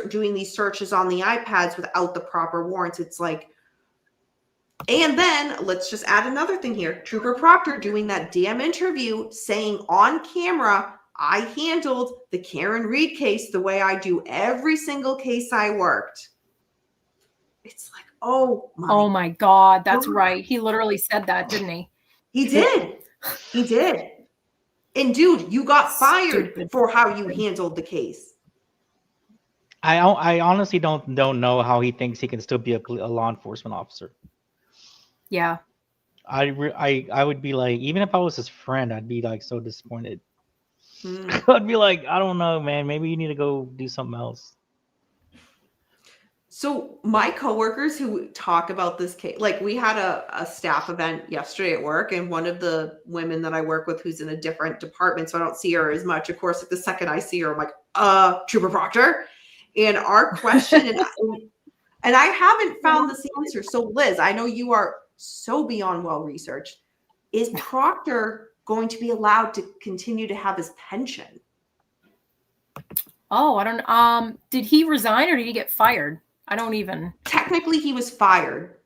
A: doing these searches on the iPads without the proper warrants. It's like, and then let's just add another thing here. Trooper Proctor doing that damn interview saying on camera, I handled the Karen Reed case the way I do every single case I worked. It's like, oh
C: my God, that's right. He literally said that, didn't he?
A: He did. He did. And dude, you got fired for how you handled the case.
B: I honestly don't know how he thinks he can still be a law enforcement officer.
C: Yeah.
B: I would be like, even if I was his friend, I'd be like so disappointed. I'd be like, I don't know, man. Maybe you need to go do something else.
A: So my coworkers who talk about this case, like we had a staff event yesterday at work, and one of the women that I work with who's in a different department, so I don't see her as much. Of course, like the second I see her, I'm like, Trooper Proctor. And our question, and I haven't found this answer. So Liz, I know you are so beyond well-researched. Is Proctor going to be allowed to continue to have his pension?
C: Oh, I don't. Did he resign or did he get fired? I don't even.
A: Technically, he was fired.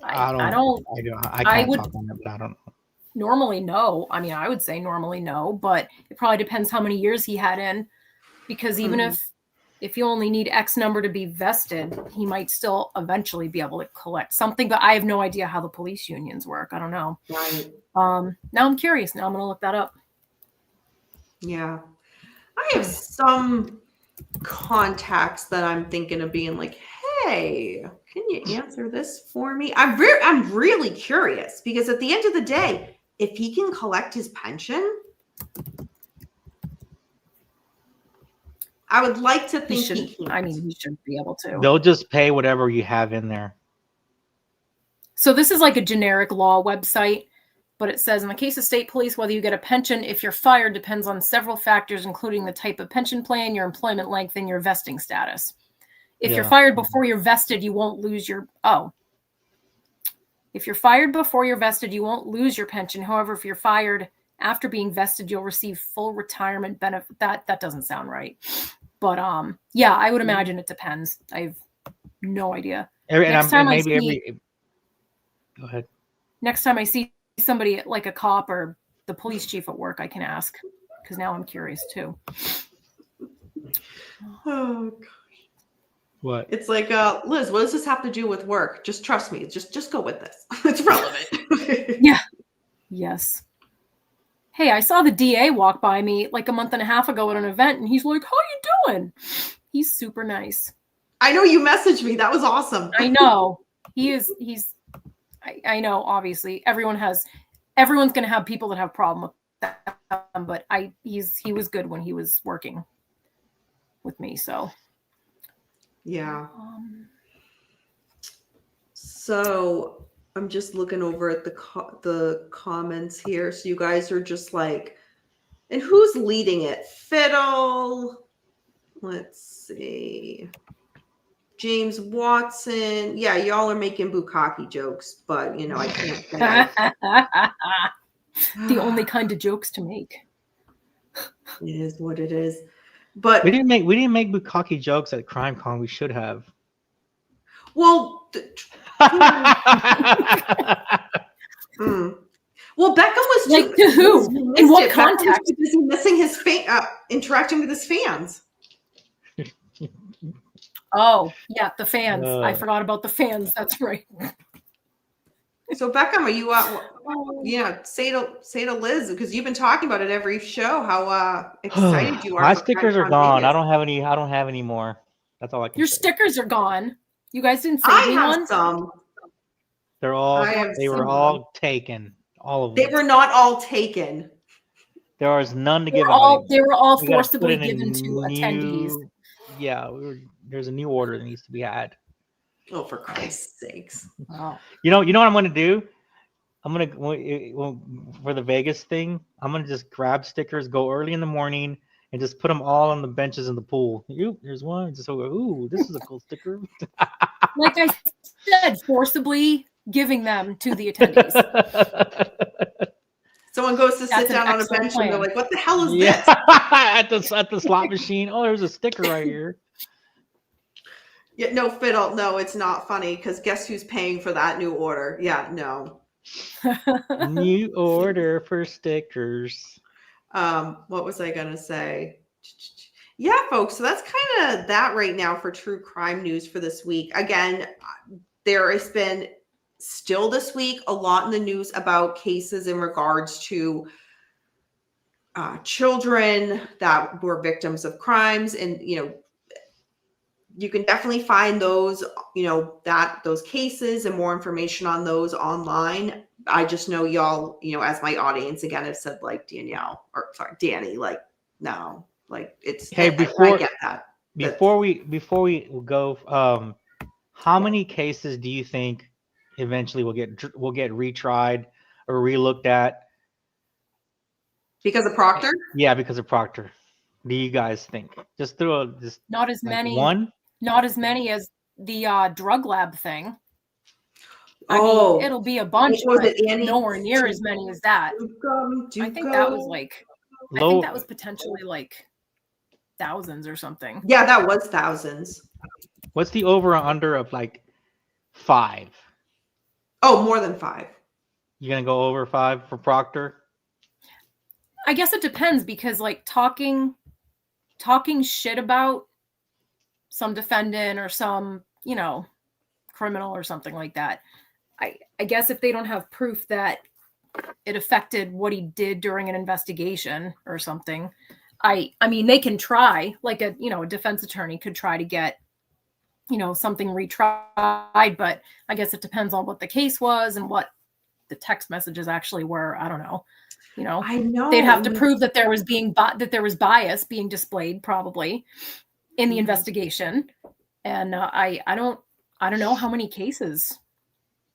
B: I can't talk on it, but I don't know.
C: Normally, no. I mean, I would say normally no, but it probably depends how many years he had in, because even if if you only need X number to be vested, he might still eventually be able to collect something. But I have no idea how the police unions work. I don't know.
A: Right.
C: Now I'm curious. Now I'm going to look that up.
A: Yeah. I have some contacts that I'm thinking of being like, hey, can you answer this for me? I'm really curious because at the end of the day, if he can collect his pension, I would like to think he can.
C: I mean, he should be able to.
B: They'll just pay whatever you have in there.
C: So this is like a generic law website, but it says in the case of state police, whether you get a pension, if you're fired, depends on several factors, including the type of pension plan, your employment length, and your vesting status. If you're fired before you're vested, you won't lose your, If you're fired before you're vested, you won't lose your pension. However, if you're fired after being vested, you'll receive full retirement benefit. That doesn't sound right. But yeah, I would imagine it depends. I have no idea.
B: Go ahead.
C: Next time I see somebody like a cop or the police chief at work, I can ask, because now I'm curious too.
A: Oh gosh.
B: What?
A: It's like, Liz, what does this have to do with work? Just trust me. Just go with this. It's relevant.
C: Yeah. Yes. Hey, I saw the DA walk by me like a month and a half ago at an event, and he's like, how you doing? He's super nice.
A: I know you messaged me. That was awesome.
C: I know. I know, obviously. Everyone's going to have people that have problem with that, but he was good when he was working with me, so.
A: Yeah. So I'm just looking over at the comments here. So you guys are just like, and who's leading it? Fiddle. Let's see. James Watson. Yeah, y'all are making bukkake jokes, but I can't say that.
C: The only kind of jokes to make.
A: It is what it is. But
B: we didn't make bukkake jokes at CrimeCon. We should have.
A: Well, Well, Beckham was
C: like to who? In what context?
A: Because he's missing his interacting with his fans.
C: Oh, yeah, the fans. I forgot about the fans. That's right.
A: So Beckham, are you say to Liz, because you've been talking about it every show, how excited you are.
B: My stickers are gone. I don't have any more. That's all I can
C: Your
B: say.
C: stickers are gone. You guys didn't save me one?
A: Some.
B: They were all taken. All of them.
A: They were not all taken.
B: There was none to give out.
C: They were all forcibly given to attendees.
B: Yeah, there's a new order that needs to be had.
A: Oh, for Christ's sakes!
C: Wow.
B: You know what I'm going to do? I'm going to for the Vegas thing. I'm going to just grab stickers, go early in the morning, and just put them all on the benches in the pool. There's one. Just go. Ooh, this is a cool sticker.
C: Like I said, forcibly giving them to the attendees.
A: Someone goes to sit down on a bench and they're like, "What the hell is this?"
B: at the slot machine. Oh, there's a sticker right here.
A: Yeah, no, Fiddle. No, it's not funny because guess who's paying for that new order? Yeah, no.
B: New order for stickers.
A: What was I gonna say? Yeah, folks. So that's kind of that right now for true crime news for this week. Again, there has been still this week a lot in the news about cases in regards to children that were victims of crimes, and you can definitely find those, those cases and more information on those online. I just know y'all, as my audience again have said, like Danny, like, no, like it's,
B: hey,
A: I get that.
B: Before we go, how many cases do you think eventually will get retried or relooked at?
A: Because of Proctor?
B: Yeah, because of Proctor. Do you guys think? Just
C: not as many.
B: One?
C: Not as many as the drug lab thing. I mean, it'll be a bunch, but nowhere near as many as that. I think that was I think that was potentially like thousands or something.
A: Yeah, that was thousands.
B: What's the over or under of like 5?
A: Oh, more than 5.
B: You gonna go over 5 for Proctor?
C: I guess it depends because like talking shit about defendant or some, you know, criminal or something like that. I guess if they don't have proof that it affected what he did during an investigation or something, I mean, they can try, like a, you know, a defense attorney could try to get, you know, something retried, but I guess it depends on what the case was and what the text messages actually were. I don't know. You know,
A: I know
C: they'd have to prove that there was bias being displayed probably in the investigation. And I don't know how many cases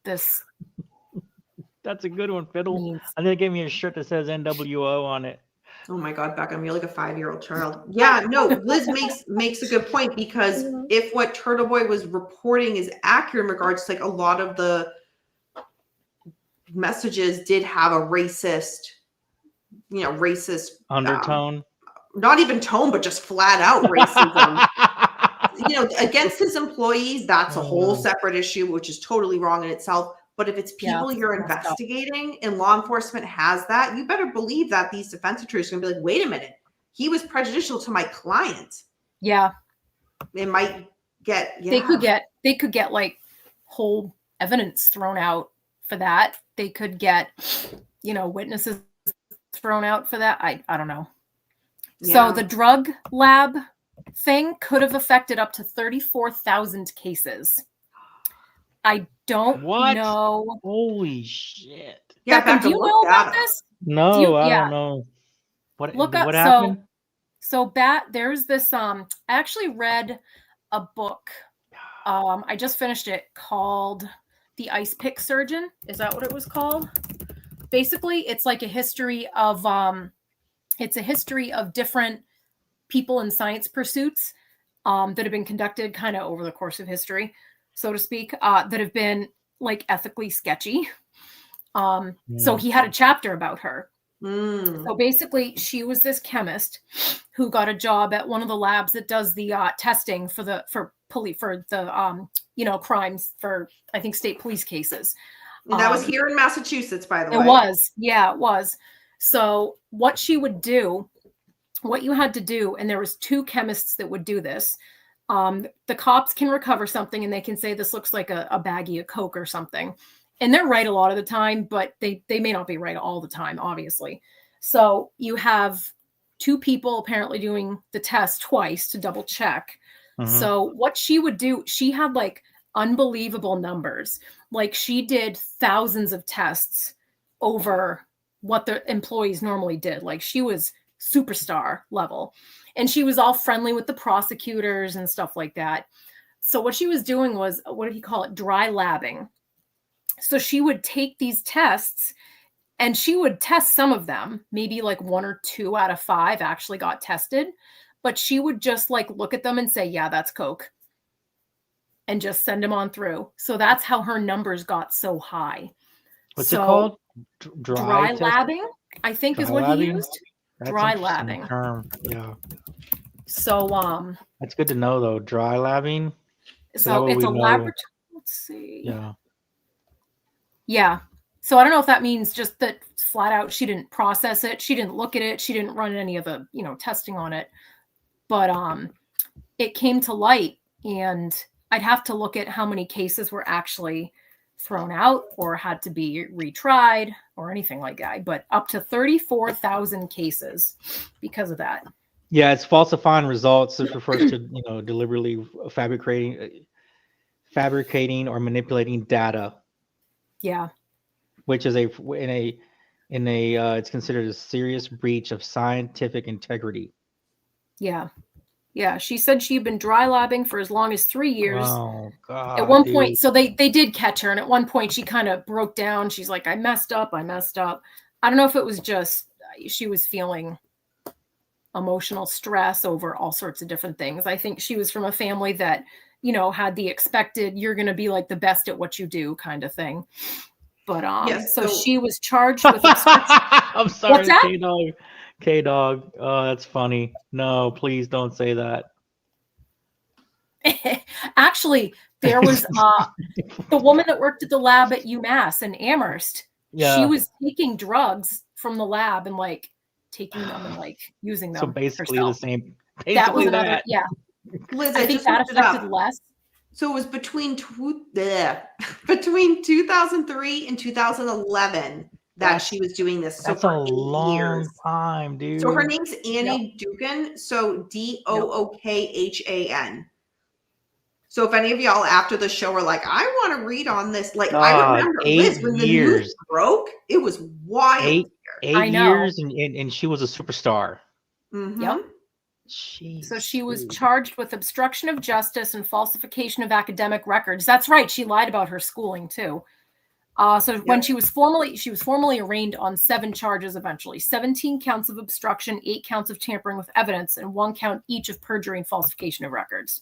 C: this.
B: That's a good one, Fiddle.
C: means.
B: And they gave me a shirt that says NWO on it.
A: Oh my God, Beckham, you're like a 5-year-old child. Yeah, no, Liz makes a good point, because if what Turtle Boy was reporting is accurate in regards to like a lot of the messages did have a racist
B: Undertone.
A: Not even tone, but just flat out racism. You know, against his employees, that's a whole separate issue, which is totally wrong in itself. But if it's people you're investigating and law enforcement has that, you better believe that these defense attorneys are going to be like, wait a minute, he was prejudicial to my client.
C: Yeah.
A: It might get,
C: they could get like whole evidence thrown out for that. They could get, you know, witnesses thrown out for that. I don't know.
A: Yeah.
C: So the drug lab thing could have affected up to 34,000 cases. I don't know.
B: Holy shit.
A: Yeah,
C: Beckham, do you know about this?
B: No, I don't know. What happened?
C: So there's this I actually read a book. I just finished it, called The Ice Pick Surgeon. Is that what it was called? Basically, it's like a history of different people in science pursuits that have been conducted kind of over the course of history, so to speak, that have been like ethically sketchy. So he had a chapter about her. So basically, she was this chemist who got a job at one of the labs that does the testing for the crimes for, I think, state police cases.
A: And that was here in Massachusetts, by the way.
C: It was. Yeah, it was. So what she would do, what you had to do, and there was 2 chemists that would do this. The cops can recover something and they can say this looks like a baggie of Coke or something. And they're right a lot of the time, but they may not be right all the time, obviously. So you have 2 people apparently doing the test twice to double check. Mm-hmm. So what she would do, she had like unbelievable numbers. Like she did thousands of tests over what the employees normally did. Like she was superstar level. And she was all friendly with the prosecutors and stuff like that. So what she was doing was, what did he call it? Dry labbing. So she would take these tests and she would test some of them. Maybe like 1 or 2 out of 5 actually got tested. But she would just like look at them and say, yeah, that's Coke. And just send them on through. So that's how her numbers got so high.
B: What's it called?
C: Dry labbing, I think, is what he used.
B: That's
C: dry labbing.
B: Term. Yeah.
C: So
B: that's good to know though. Dry labbing.
C: So it's a laboratory. Let's see.
B: Yeah.
C: Yeah. So I don't know if that means just that flat out she didn't process it, she didn't look at it, she didn't run any of the, testing on it. But it came to light, and I'd have to look at how many cases were actually thrown out or had to be retried or anything like that, but up to 34,000 cases because of that.
B: Yeah, it's falsifying results. It refers to deliberately fabricating or manipulating data.
C: Yeah,
B: which is it's considered a serious breach of scientific integrity.
C: Yeah. Yeah, she said she'd been dry labbing for as long as 3 years.
B: Oh, God.
C: At one point, so they did catch her, and at one point she kind of broke down. She's like, I messed up. I don't know if it was just she was feeling emotional stress over all sorts of different things. I think she was from a family that, had the expected, you're going to be like the best at what you do kind of thing. But
A: yes,
C: so she was charged with obstruction.
B: I'm sorry, K-Dog. Oh, that's funny. No, please don't say that.
C: Actually, there was the woman that worked at the lab at UMass in Amherst. Yeah. She was taking drugs from the lab and like taking them and like using them.
B: So basically
C: herself.
B: the same.
C: That was another. Yeah.
A: Liz,
C: I think
A: just
C: that
A: looked it up.
C: affected less.
A: So it was between 2003 and 2011 that she was doing this. So
B: That's
A: for
B: a
A: 8
B: long
A: years.
B: time, dude.
A: So her name's Annie Dukan. So Dookhan. So if any of y'all after the show are like, I want to read on this, like I remember
B: 8
A: Liz when the
B: years.
A: news broke, it was wild.
B: 8 years, and she was a superstar.
A: Mm-hmm.
C: Yep.
B: Jeez,
C: So she was charged with obstruction of justice and falsification of academic records. That's right. She lied about her schooling too. When she was formally arraigned on 7 charges eventually, 17 counts of obstruction, 8 counts of tampering with evidence, and 1 count each of perjury and falsification of records.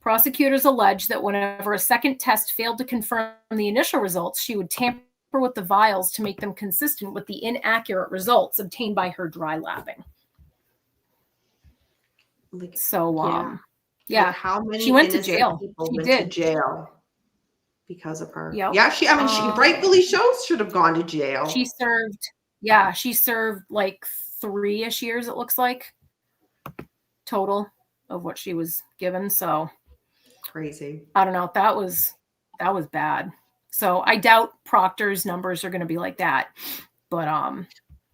C: Prosecutors alleged that whenever a second test failed to confirm the initial results, she would tamper with the vials to make them consistent with the inaccurate results obtained by her dry labbing. So, yeah.
A: Like how many
C: she went to
A: innocent
C: jail.
A: people
C: She
A: went
C: did.
A: to jail because of her?
C: Yep.
A: Yeah, she rightfully should have gone to jail.
C: She served like 3-ish years, it looks like, total of what she was given. So
A: crazy.
C: I don't know. That was bad. So I doubt Proctor's numbers are going to be like that, but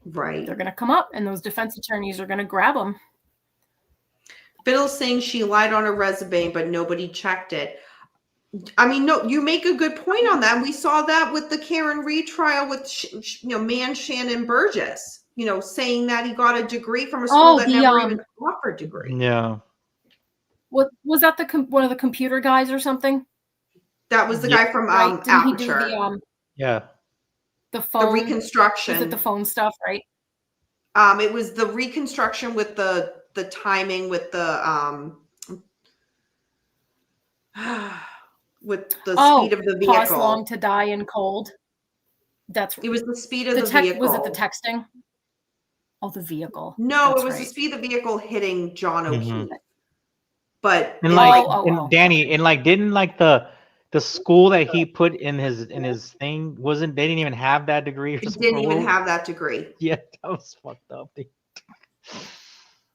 A: right,
C: they're going to come up, and those defense attorneys are going to grab them.
A: Fiddle's saying she lied on her resume, but nobody checked it. I mean, no, you make a good point on that. We saw that with the Karen Reed trial with, Shannon Burgess, saying that he got a degree from a school that never even offered a degree.
B: Yeah.
C: What was that? One of the computer guys or something?
A: That was the guy from
C: Didn't
A: Aperture.
C: he do
A: the
C: phone,
A: the reconstruction?
C: Was it the phone stuff, right?
A: It was the reconstruction with the timing with the with the speed of the vehicle.
C: Pause long to die in cold.
A: It was the speed of the vehicle.
C: Was it the texting? Oh, the vehicle.
A: No, it was the speed of the vehicle hitting John O'Keefe. But
B: and Danny, and didn't the school that he put in his thing they didn't even have that degree.
A: It didn't even have that degree.
B: Yeah, that was fucked up.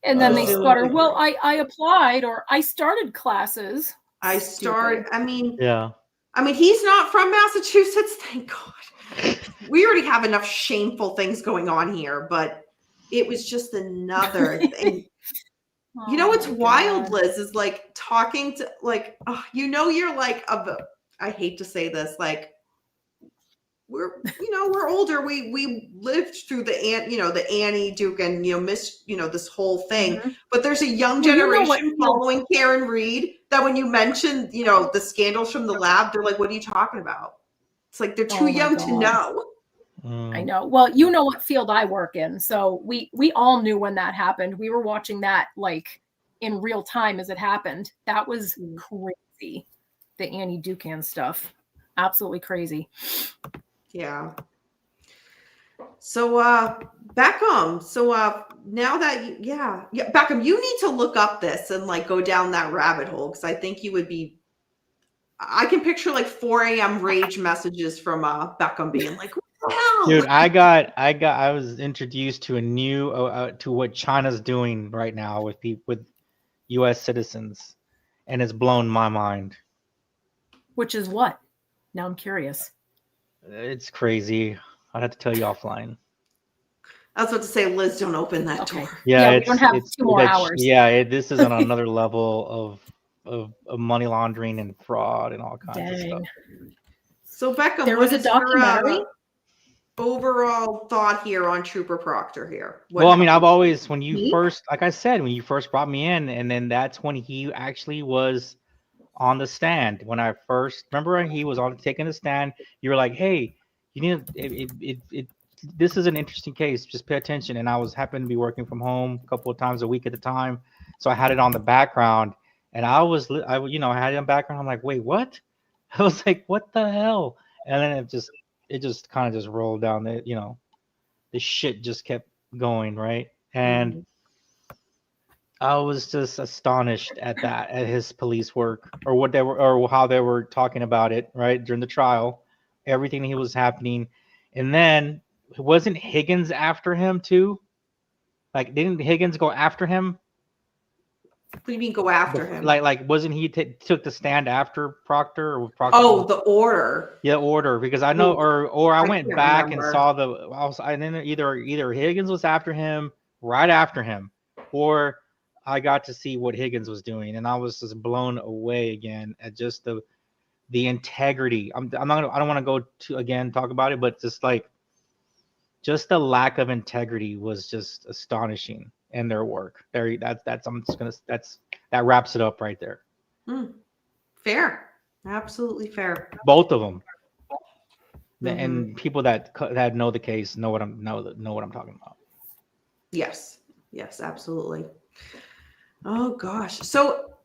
C: And then they sputter. Well, I applied, or I started classes.
A: I mean,
B: yeah.
A: I mean, he's not from Massachusetts, thank God. We already have enough shameful things going on here, but it was just another thing. What's wild, Liz, is talking to you're I hate to say this, we're older. We lived through the Annie Duke and this whole thing. Mm-hmm. But there's a young generation following Karen Reed that when you mention the scandals from the lab, they're like, "What are you talking about?" It's like they're too young to know.
C: I know. Well, you know what field I work in, so we all knew when that happened. We were watching that in real time as it happened. That was crazy. The Annie Dukan stuff, absolutely crazy.
A: Yeah. So Beckham. So now that Beckham, you need to look up this and go down that rabbit hole, because I think you would be. I can picture 4 a.m. rage messages from Beckham being like, "What the hell?"
B: Dude, I was introduced to a new to what China's doing right now with U.S. citizens, and it's blown my mind.
C: Which is what? Now I'm curious.
B: It's crazy. I'd have to tell you offline.
A: I was about to say, Liz, don't open that door.
B: Yeah,
C: we don't have 2 more hours.
B: Yeah, this is on another level of money laundering and fraud and all kinds of stuff.
A: So Beckham,
C: there was a documentary.
A: Overall thought here on Trooper Proctor here.
B: Well, I mean, I've always, when you first, like I said, when you first brought me in, and then that's when he actually was on the stand. When I first remember he was taking the stand, you were like, "Hey, you need this is an interesting case. Just pay attention." And I happened to be working from home a couple of times a week at the time, so I had it on the background, and I had it on the background. I'm like, "Wait, what?" I was like, "What the hell?" And then it just kind of just rolled down. The shit just kept going, right? And I was just astonished at his police work, or how they were talking about it, right, during the trial, everything he was happening. And then wasn't Higgins after him too? Didn't Higgins go after him?
A: What do you mean go after him?
B: Like wasn't he took the stand after Proctor or Proctor?
A: Oh, the order.
B: Yeah, order, because I know, or I went
A: can't
B: back
A: remember.
B: and saw I then either Higgins was after him, right after him, or I got to see what Higgins was doing, and I was just blown away again at just the integrity. I don't want to go to again talk about it, but just the lack of integrity was just astonishing in their work. That wraps it up right there.
A: Fair, absolutely fair.
B: Both of them. And people that know the case know what I'm talking about.
A: Yes, absolutely. Oh gosh. So,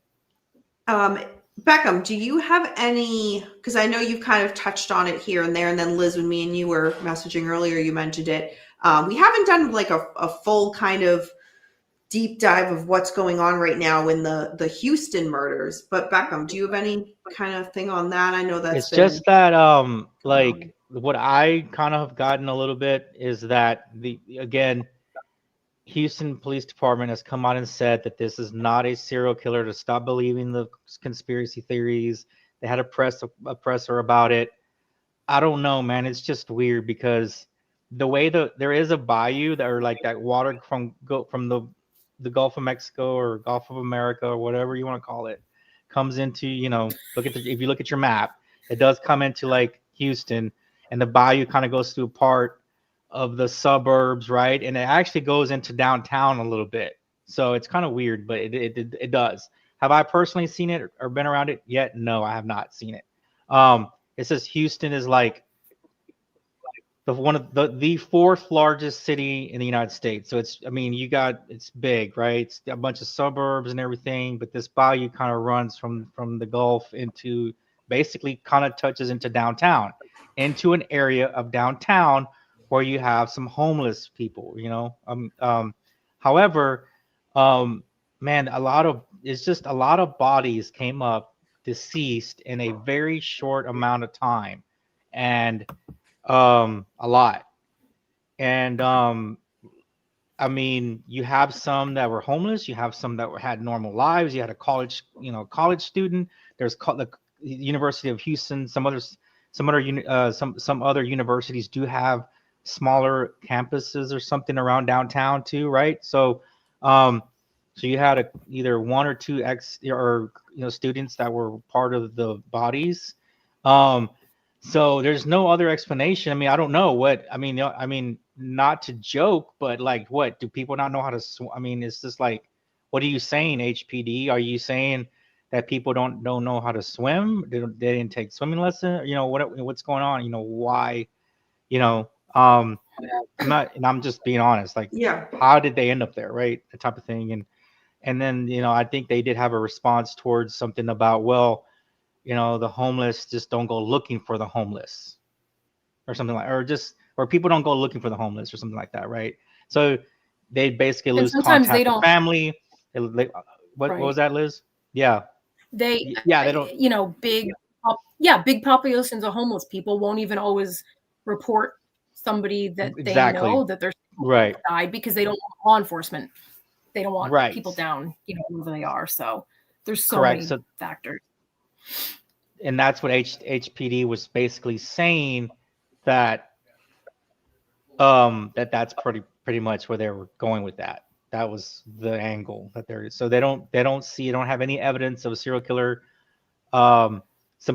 A: Beckham, do you have any? Because I know you've kind of touched on it here and there, and then Liz, when me and you were messaging earlier, you mentioned it. We haven't done like a full kind of deep dive of what's going on right now in the Houston murders. But Beckham, do you have any kind of thing on that? I know that's
B: just that like what I kind of have gotten a little bit is that Houston Police Department has come out and said that this is not a serial killer, to stop believing the conspiracy theories. They had a presser about it. I don't know, man. It's just weird because the way there is a bayou that, or like that water from the Gulf of Mexico or Gulf of America or whatever you want to call it, comes into, if you look at your map, it does come into like Houston, and the bayou kind of goes through a part of the suburbs, right? And it actually goes into downtown a little bit. So it's kind of weird, but it does. Have I personally seen it or been around it yet? No, I have not seen it. It says Houston is like the fourth largest city in the United States. So it's big, right? It's a bunch of suburbs and everything, but this bayou kind of runs from the Gulf into, basically kind of touches into downtown, into an area of downtown where you have some homeless people, however, man, a lot of bodies came up deceased in a very short amount of time, and a lot. And you have some that were homeless, you have some that had normal lives, you had a college student, there's the University of Houston, some other universities do have smaller campuses or something around downtown too, right? So so you had either one or two students that were part of the bodies. So there's no other explanation. I don't know what, not to joke, but like, what, do people not know how to swim? It's just like, what are you saying, HPD? Are you saying that people don't know how to swim? They didn't take swimming lesson? What's going on? Why? I'm just being honest. Like, how did they end up there, right? That type of thing. And then, I think they did have a response towards something about, well, the homeless just don't go looking for the homeless, or something like, or people don't go looking for the homeless, or something like that, right? So they basically lose contact with family. What was that, Liz? Yeah.
C: They
B: don't.
C: Big populations of homeless people won't even always report somebody that they know that they're died, because they don't want law enforcement. They don't want people down, wherever they are. So there's so many factors.
B: And that's what HPD was basically saying, that that's pretty much where they were going with that. That was the angle that so they don't have any evidence of a serial killer. Some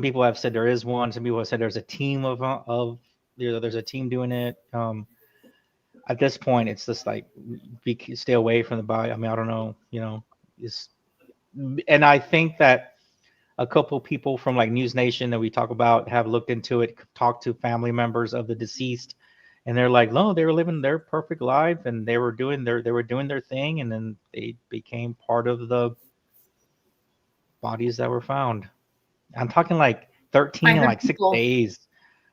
B: people have said there is one. Some people have said there's a team there's a team doing it. At this point, it's just like, stay away from the body. I don't know, and I think that a couple people from like News Nation that we talk about have looked into it, talked to family members of the deceased, and they're like, no, they were living their perfect life, and they were doing their thing, and then they became part of the bodies that were found. I'm talking like 13 and like 6 days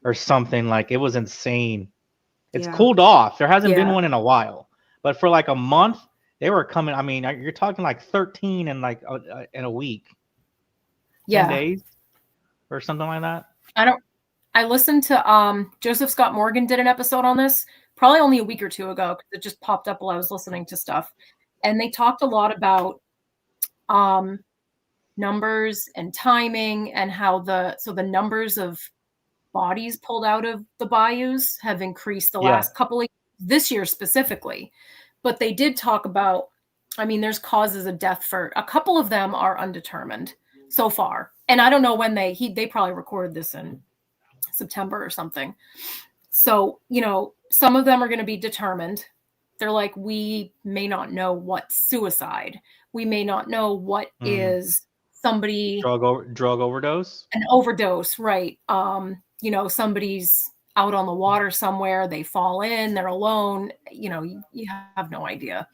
B: or something. Like, it was insane. It's cooled off. There hasn't been one in a while, but for like a month they were coming. You're talking like 13 and like in a week. 10 days or something like that.
C: I listened to Joseph Scott Morgan did an episode on this probably only a week or two ago, because it just popped up while I was listening to stuff, and they talked a lot about numbers and timing, and how the numbers of bodies pulled out of the bayous have increased the last couple of this year specifically. But they did talk about, I mean, there's causes of death for a couple of them are undetermined so far. And I don't know when they probably recorded this in September or something. So, you know, some of them are going to be determined. They're like, we may not know what's suicide. We may not know what is somebody
B: drug overdose.
C: An overdose, right? You know, somebody's out on the water somewhere, they fall in, they're alone. You know, you have no idea.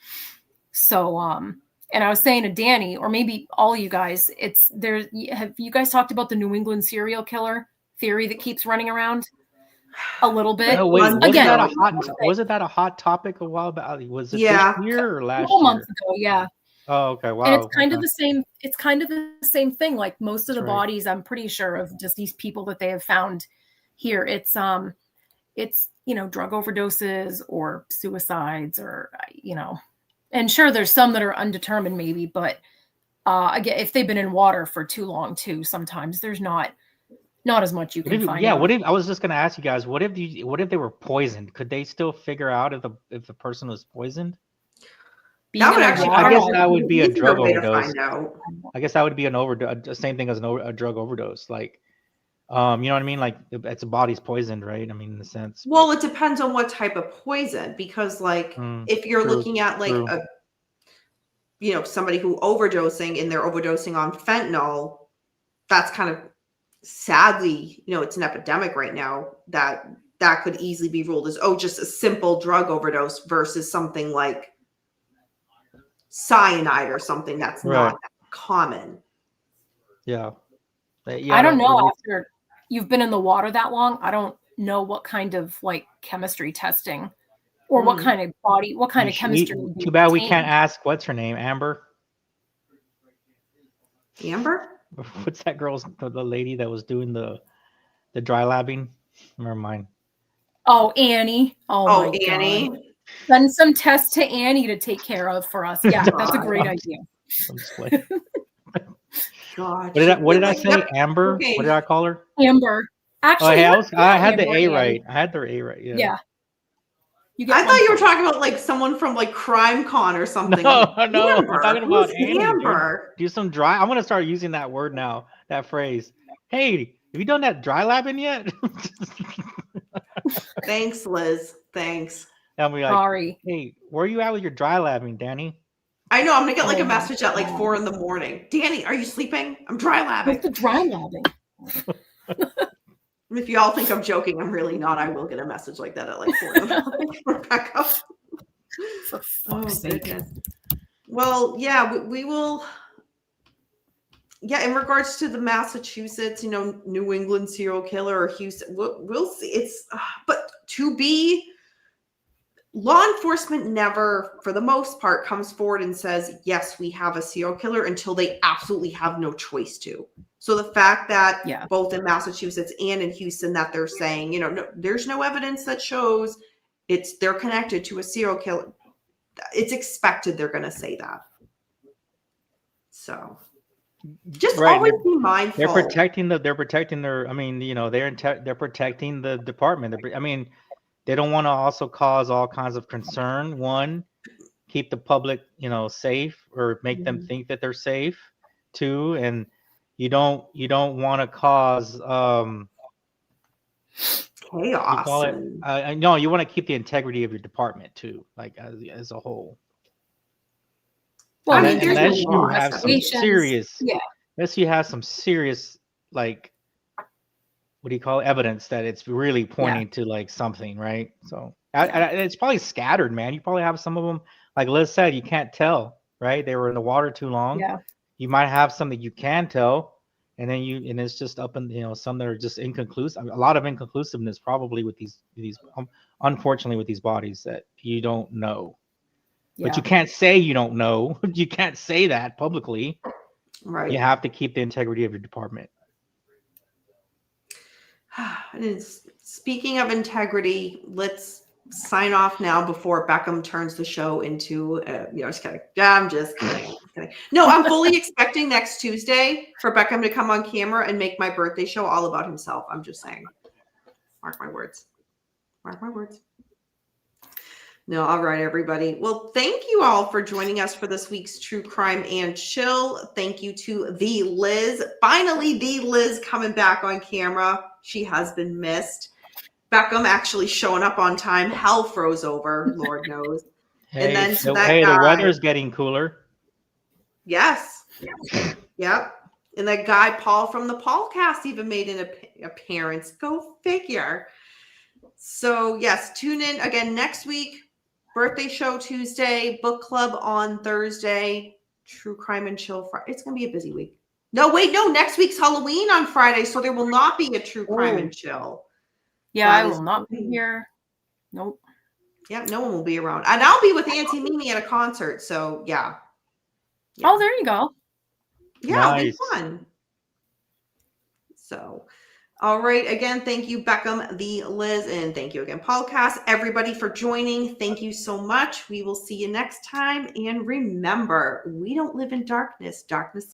C: So, and I was saying to Danny, or maybe all you guys, have you guys talked about the New England serial killer theory that keeps running around a little bit?
B: Oh, wait,
C: again,
B: wasn't that a hot topic a while back? Was it this year or last year?
C: A couple months ago, yeah.
B: Oh, okay. Wow.
C: And it's kind of the same. It's kind of the same thing. Like most of the bodies, I'm pretty sure of just these people that they have found here. It's you know, drug overdoses or suicides, or you know, and sure, there's some that are undetermined maybe, but again, if they've been in water for too long too, sometimes there's not as much you can find.
B: Yeah. What if I was just going to ask you guys? What if they were poisoned? Could they still figure out if the person was poisoned? I guess that would be a drug overdose. I guess that would be an overdose. The same thing as a drug overdose. Like, you know what I mean? Like, it's a body's poisoned, right? I mean, in a sense.
A: Well, it depends on what type of poison, because like if you're looking at like you know, somebody who overdosing and they're overdosing on fentanyl, that's kind of sadly, you know, it's an epidemic right now that could easily be ruled as just a simple drug overdose versus something like cyanide or something that's not that common.
B: Yeah.
C: I don't know, after you've been in the water that long, I don't know what kind of like chemistry testing or what kind of chemistry.
B: Too bad we can't ask what's her name, Amber. What's that girl's, the lady that was doing the dry labbing? Never mind.
C: Oh, Annie. Oh my
A: Annie.
C: God. Send some tests to Annie to take care of for us. Yeah, that's a great idea.
A: God.
B: What did I say? Amber? Okay. What did I call her?
C: Amber. Actually,
B: I had the A right. I had their A right. Yeah.
A: I thought you were talking about like someone from like Crime Con or something.
B: No, I'm talking about Annie.
A: Amber.
B: Do some dry. I'm gonna start using that word now. That phrase. Hey, have you done that dry labbing yet?
A: Thanks, Liz. Thanks.
B: And we like, sorry. Hey, where are you at with your dry labbing, Danny?
A: I know. I'm gonna get like a message at like 4 a.m. Danny, are you sleeping? I'm dry labbing.
C: What's the dry labbing?
A: If y'all think I'm joking, I'm really not. I will get a message like that at like 4 a.m. Rebecca.
C: For fuck's sake.
A: Well, yeah, we will. Yeah, in regards to the Massachusetts, you know, New England serial killer or Houston, we'll see. It's but to be. Law enforcement never, for the most part, comes forward and says, yes, we have a serial killer until they absolutely have no choice to. So the fact that both in Massachusetts and in Houston that they're saying, you know, no, there's no evidence that shows they're connected to a serial killer. It's expected they're going to say that. So just always be mindful.
B: They're protecting their, I mean, you know, they're protecting the department. They don't want to also cause all kinds of concern. One, keep the public, you know, safe or make them think that they're safe. Two, and you don't want to cause
A: chaos.
B: No, you want to keep the integrity of your department too, like as a whole.
C: Well, I mean,
B: unless you have some serious, unless you have some serious, like, what do you call it? Evidence that it's really pointing to like something, right? So it's probably scattered, man. You probably have some of them, like Liz said, you can't tell, right? They were in the water too long.
C: Yeah.
B: You might have some that you can tell, and then it's just up in, you know, some that are just inconclusive. A lot of inconclusiveness probably with these unfortunately with these bodies that you don't know. But you can't say you don't know. You can't say that publicly.
A: Right.
B: You have to keep the integrity of your department.
A: And speaking of integrity, let's sign off now before Beckham turns the show into, just kidding. I'm just kidding. No, I'm fully expecting next Tuesday for Beckham to come on camera and make my birthday show all about himself. I'm just saying. Mark my words. Mark my words. No, all right, everybody. Well, thank you all for joining us for this week's True Crime and Chill. Thank you to the Liz. Finally, the Liz coming back on camera. She has been missed. Beckham actually showing up on time. Hell froze over, Lord knows.
B: Hey,
A: And then to that
B: hey,
A: guy,
B: the weather's getting cooler.
A: Yes. Yep. And that guy, Paul from the Paulcast, even made an appearance. Go figure. So, yes, tune in again next week. Birthday show Tuesday, book club on Thursday, True Crime and Chill Friday. It's going to be a busy week. No, wait, no. Next week's Halloween on Friday, so there will not be a True Crime and Chill.
C: Yeah, I will not be here. Nope.
A: Yeah, no one will be around. And I'll be with Auntie Mimi at a concert, so yeah.
C: Oh, there you go.
A: Yeah,
B: Nice.
A: It'll be fun. So, all right. Again, thank you, Beckham, the Liz, and thank you again, Paulcast, everybody for joining. Thank you so much. We will see you next time. And remember, we don't live in darkness. Darkness